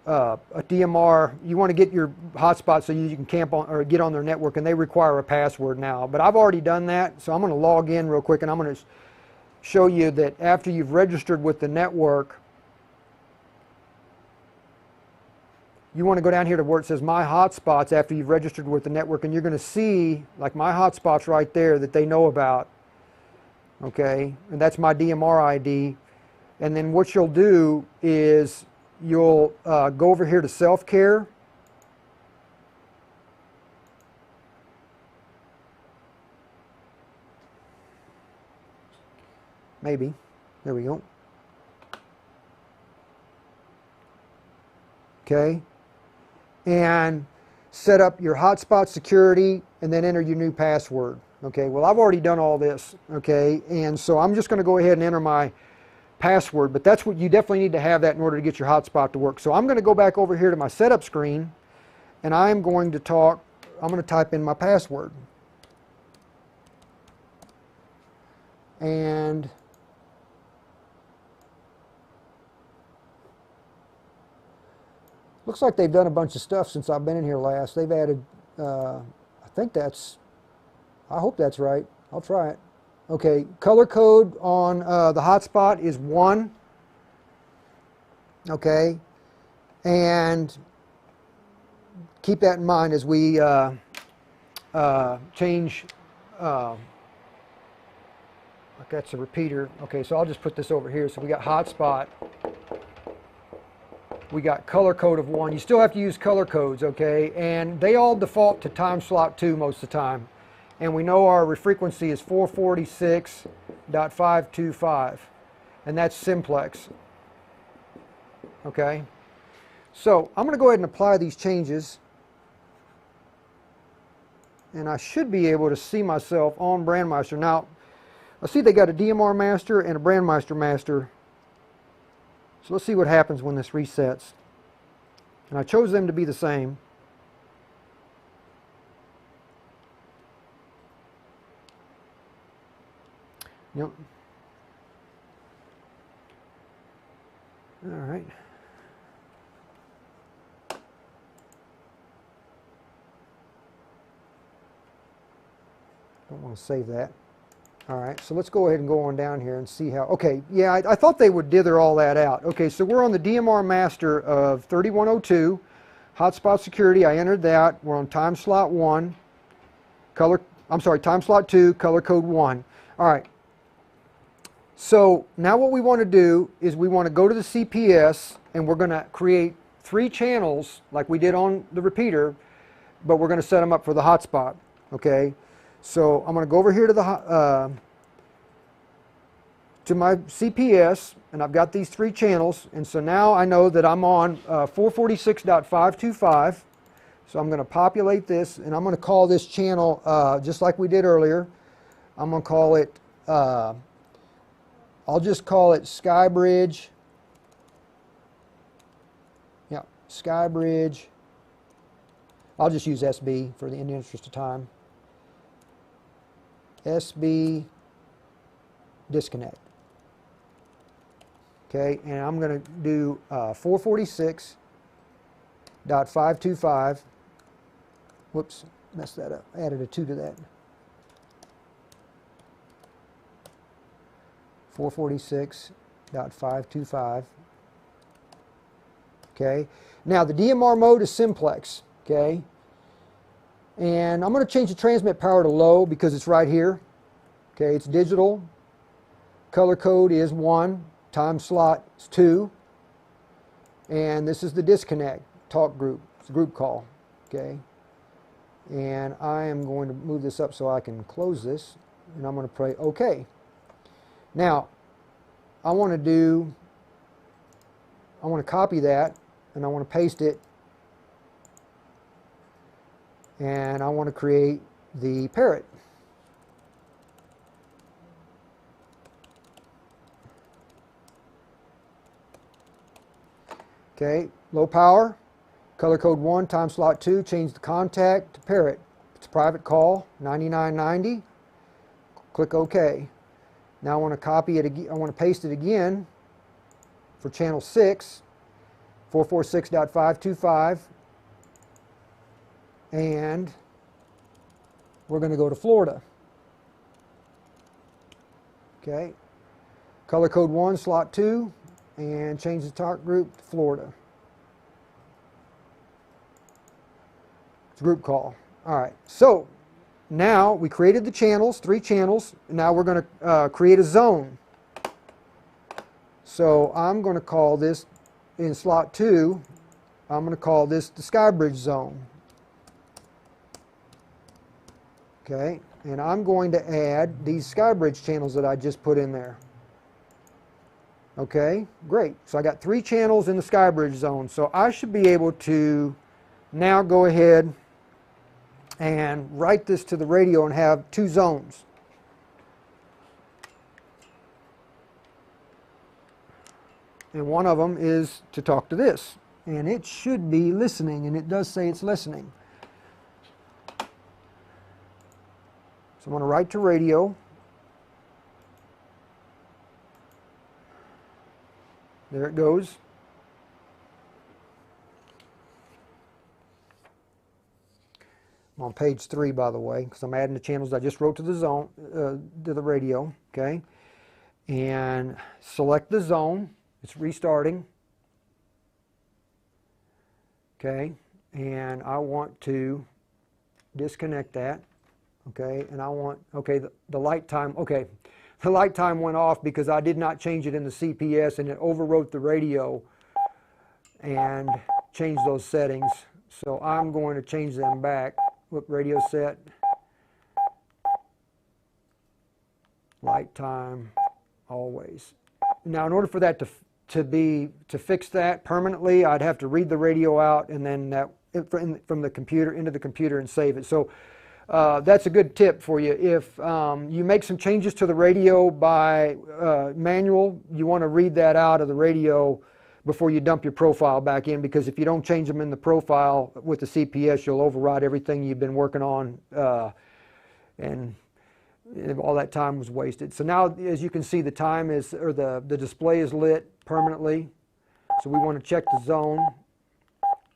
DMR. You want to get your hotspot so you can camp on or get on their network, and they require a password now. But I've already done that, so I'm going to log in real quick, and I'm going to show you that after you've registered with the network, you want to go down here to where it says My Hotspots after you've registered with the network, and you're going to see, like, My Hotspots right there that they know about. Okay, and that's my DMR ID. And then what you'll do is you'll go over here to self-care. Maybe. There we go. Okay. And set up your hotspot security, and then enter your new password. Okay, well, I've already done all this. Okay, and so I'm just going to go ahead and enter my password, but that's what you definitely need to have that in order to get your hotspot to work. So I'm going to go back over here to my setup screen, and I'm going to type in my password. And looks like they've done a bunch of stuff since I've been in here last. They've added, I hope that's right. I'll try it. Okay, color code on the hotspot is 1. Okay, and keep that in mind as we change, like that's a repeater. Okay, so I'll just put this over here. So we got hotspot. We got color code of 1. You still have to use color codes, okay? And they all default to time slot 2 most of the time. And we know our frequency is 446.525. And that's simplex. Okay? So I'm going to go ahead and apply these changes. and I should be able to see myself on Brandmeister. Now, I see they got a DMR master and a Brandmeister master. So let's see what happens when this resets. And I chose them to be the same. Yep. All right. Don't want to save that. All right, so let's go ahead and go on down here and see how, okay, yeah, I thought they would dither all that out. Okay, so we're on the DMR master of 3102, hotspot security, I entered that. We're on time slot 1, time slot 2, color code 1. All right, so now what we want to do is we want to go to the CPS and we're going to create 3 channels like we did on the repeater, but we're going to set them up for the hotspot, okay? So I'm going to go over here to my CPS, and I've got these 3 channels, and so now I know that I'm on 446.525. So I'm going to populate this, and I'm going to call this channel just like we did earlier. I'm going to call it, I'll just call it Skybridge. Yeah, Skybridge. I'll just use SB in the interest of time. SB disconnect. Okay, and I'm going to do 446.525. Whoops, messed that up. Added a 2 to that. 446.525. Okay, now the DMR mode is simplex. Okay. And I'm going to change the transmit power to low because it's right here. Okay, it's digital. Color code is 1. Time slot is 2. And this is the disconnect talk group. It's a group call. Okay. And I am going to move this up so I can close this. And I'm going to play OK. Now, I want to copy that and I want to paste it. And I want to create the parrot. Okay, low power, color code 1, time slot 2, change the contact to parrot. It's a private call, 9990. Click OK. Now I want to copy it again, I want to paste it again for channel 6, 446.525. And we're going to go to Florida. Okay. Color code 1, slot 2, and change the talk group to Florida. It's a group call. All right. So now we created the channels, 3 channels. Now we're going to create a zone. So I'm going to call this in slot 2, I'm going to call this the Skybridge zone. Okay, and I'm going to add these Skybridge channels that I just put in there. Okay, great. So I got 3 channels in the Skybridge zone. So I should be able to now go ahead and write this to the radio and have 2 zones. And one of them is to talk to this. And it should be listening, and it does say it's listening. So I'm going to write to radio. There it goes. I'm on page 3, by the way, because I'm adding the channels I just wrote to the zone, to the radio. Okay, and select the zone. It's restarting. Okay, and I want to disconnect that. Okay, and I want, okay, the light time, okay, the light time went off because I did not change it in the CPS, and it overwrote the radio and changed those settings. So I'm going to change them back. Look, radio set, light time, always. Now, in order for that to fix that permanently, I'd have to read the radio out and then that from the computer into the computer and save it. So that's a good tip for you. If you make some changes to the radio by manual, you want to read that out of the radio before you dump your profile back in, because if you don't change them in the profile with the CPS, you'll override everything you've been working on, and all that time was wasted. So now, as you can see, the time is, or the display is lit permanently. So we want to check the zone.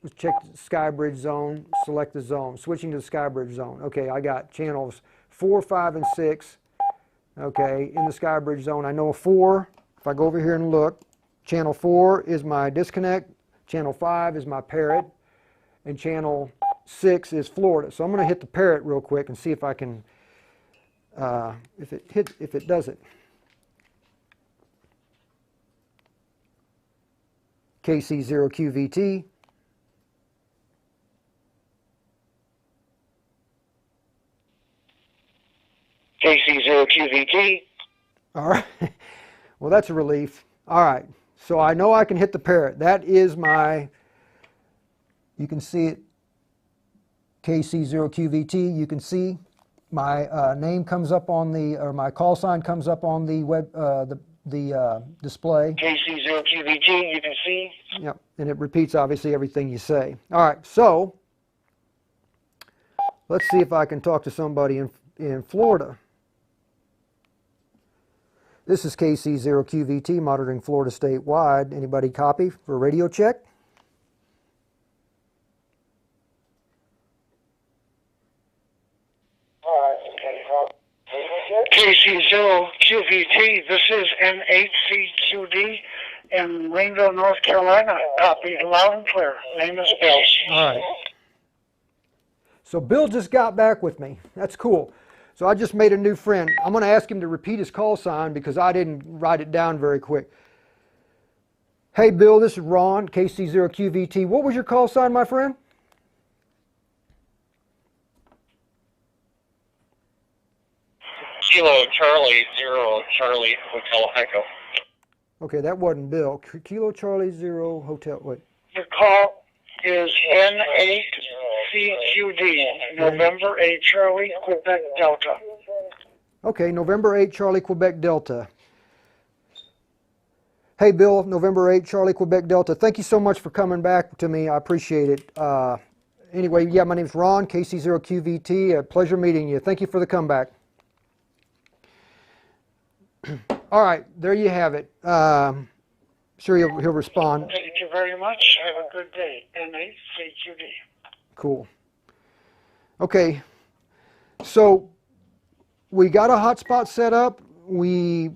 Let's check the SkyBridge zone, select the zone, switching to the SkyBridge zone. Okay, I got channels 4, 5, and 6. Okay, in the SkyBridge zone, I know a 4. If I go over here and look, channel 4 is my disconnect, channel 5 is my parrot, and channel 6 is Florida. So I'm going to hit the parrot real quick and see if I can, if it does it. KC0QVT.
KC0QVT.
All right. Well, that's a relief. All right. So I know I can hit the parrot. That is my, you can see it, KC0QVT. You can see my name comes up on the, or my call sign comes up on the web, the display.
KC0QVT, you can see.
Yep. And it repeats, obviously, everything you say. All right. So let's see if I can talk to somebody in Florida. This is KC0QVT monitoring Florida statewide. Anybody copy for a radio check?
KC0QVT, this is N8CQD in Greenville, North Carolina. Copy loud and clear. Name is Bill.
All right. So Bill just got back with me. That's cool. So I just made a new friend. I'm going to ask him to repeat his call sign because I didn't write it down very quick. Hey Bill, this is Ron, KC0QVT. What was your call sign, my friend?
Kilo Charlie 0 Charlie Hotel Echo.
Okay, that wasn't Bill. Kilo Charlie 0 Hotel. Wait.
The call is N8CQD, November 8 Charlie, Quebec Delta.
Okay, November 8 Charlie, Quebec Delta. Hey Bill, November 8 Charlie, Quebec Delta. Thank you so much for coming back to me. I appreciate it. Anyway, yeah, my name's Ron, KC0QVT. A pleasure meeting you. Thank you for the comeback. All right, there you have it. Sure he'll respond.
Thank you very much. Have a good day. N8CQD.
Cool. Okay, so we got a hotspot set up. We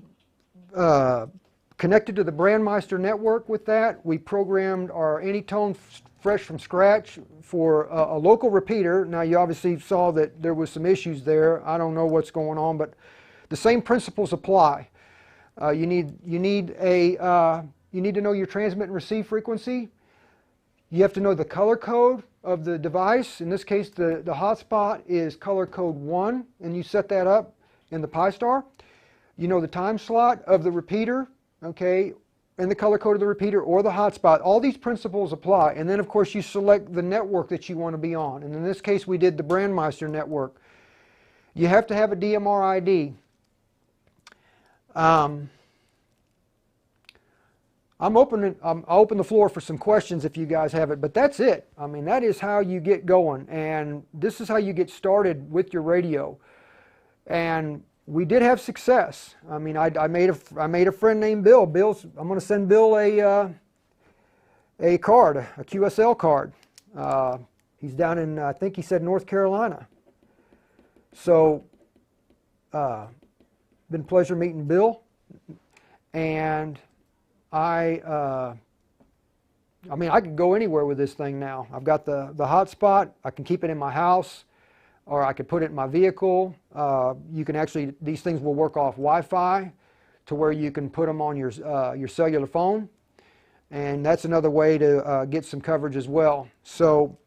connected to the Brandmeister network with that. We programmed our Anytone fresh from scratch for a local repeater. Now you obviously saw that there was some issues there. I don't know what's going on, but the same principles apply. You need to know your transmit and receive frequency. You have to know the color code of the device. In this case, the hotspot is color code 1, and you set that up in the Pi-Star. You know the time slot of the repeater, okay, and the color code of the repeater or the hotspot. All these principles apply. And then, of course, you select the network that you want to be on. And in this case, we did the Brandmeister network. You have to have a DMR ID. I'll open the floor for some questions if you guys have it, but that's it. I mean, that is how you get going, and this is how you get started with your radio. And we did have success. I mean, I made a friend named Bill. I'm going to send Bill a card, a QSL card. He's down in, I think he said, North Carolina. So, been a pleasure meeting Bill, and I mean, I could go anywhere with this thing now. I've got the hotspot. I can keep it in my house, or I could put it in my vehicle. You can actually, these things will work off Wi-Fi to where you can put them on your cellular phone, and that's another way to get some coverage as well. So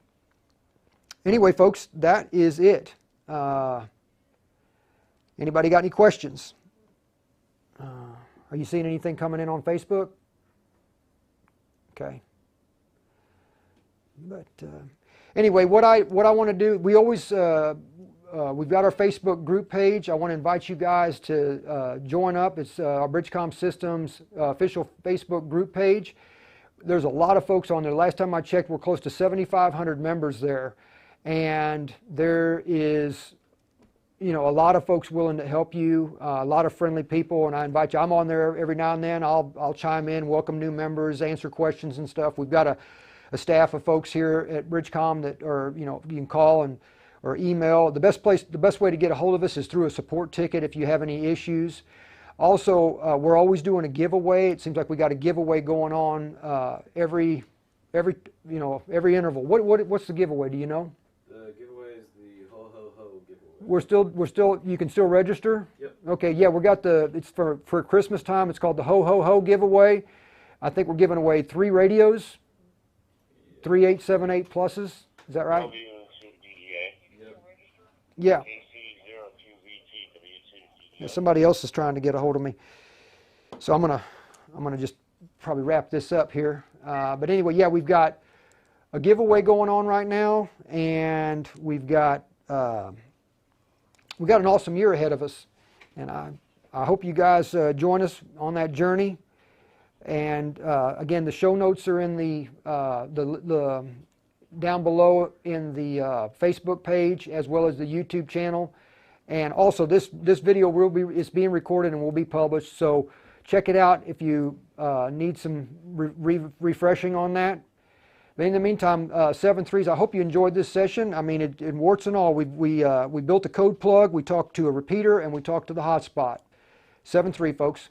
anyway, folks, that is it. Anybody got any questions? Are you seeing anything coming in on Facebook? Okay. But anyway, what I want to do, we always we've got our Facebook group page. I want to invite you guys to join up. It's our BridgeCom Systems official Facebook group page. There's a lot of folks on there. Last time I checked, we're close to 7,500 members there. And there is, you know, a lot of folks willing to help you, a lot of friendly people, and I invite you. I'm on there every now and then. I'll chime in, welcome new members, answer questions and stuff. We've got a staff of folks here at BridgeCom that are, you know, you can call and or email. The best way to get a hold of us is through a support ticket if you have any issues. Also, we're always doing a giveaway. It seems like we got a giveaway going on every interval. What's the giveaway? Do you know?
The giveaway is the ho ho ho giveaway.
We're still you can still register?
Yep.
Okay, yeah, it's for Christmas time. It's called the ho ho ho giveaway. I think we're giving away 3 radios, 3 878 pluses. Is that right? Yeah. Yeah. Somebody else is trying to get a hold of me, so I'm gonna just probably wrap this up here. But anyway, yeah, we've got a giveaway going on right now, and we've got an awesome year ahead of us, and I hope you guys join us on that journey. And again, the show notes are in the down below in the Facebook page as well as the YouTube channel. And also this video is being recorded and will be published, so check it out if you need some refreshing on that. But in the meantime, 7.3s, I hope you enjoyed this session. I mean, in warts and all, we built a code plug, we talked to a repeater, and we talked to the hotspot. 7.3, folks.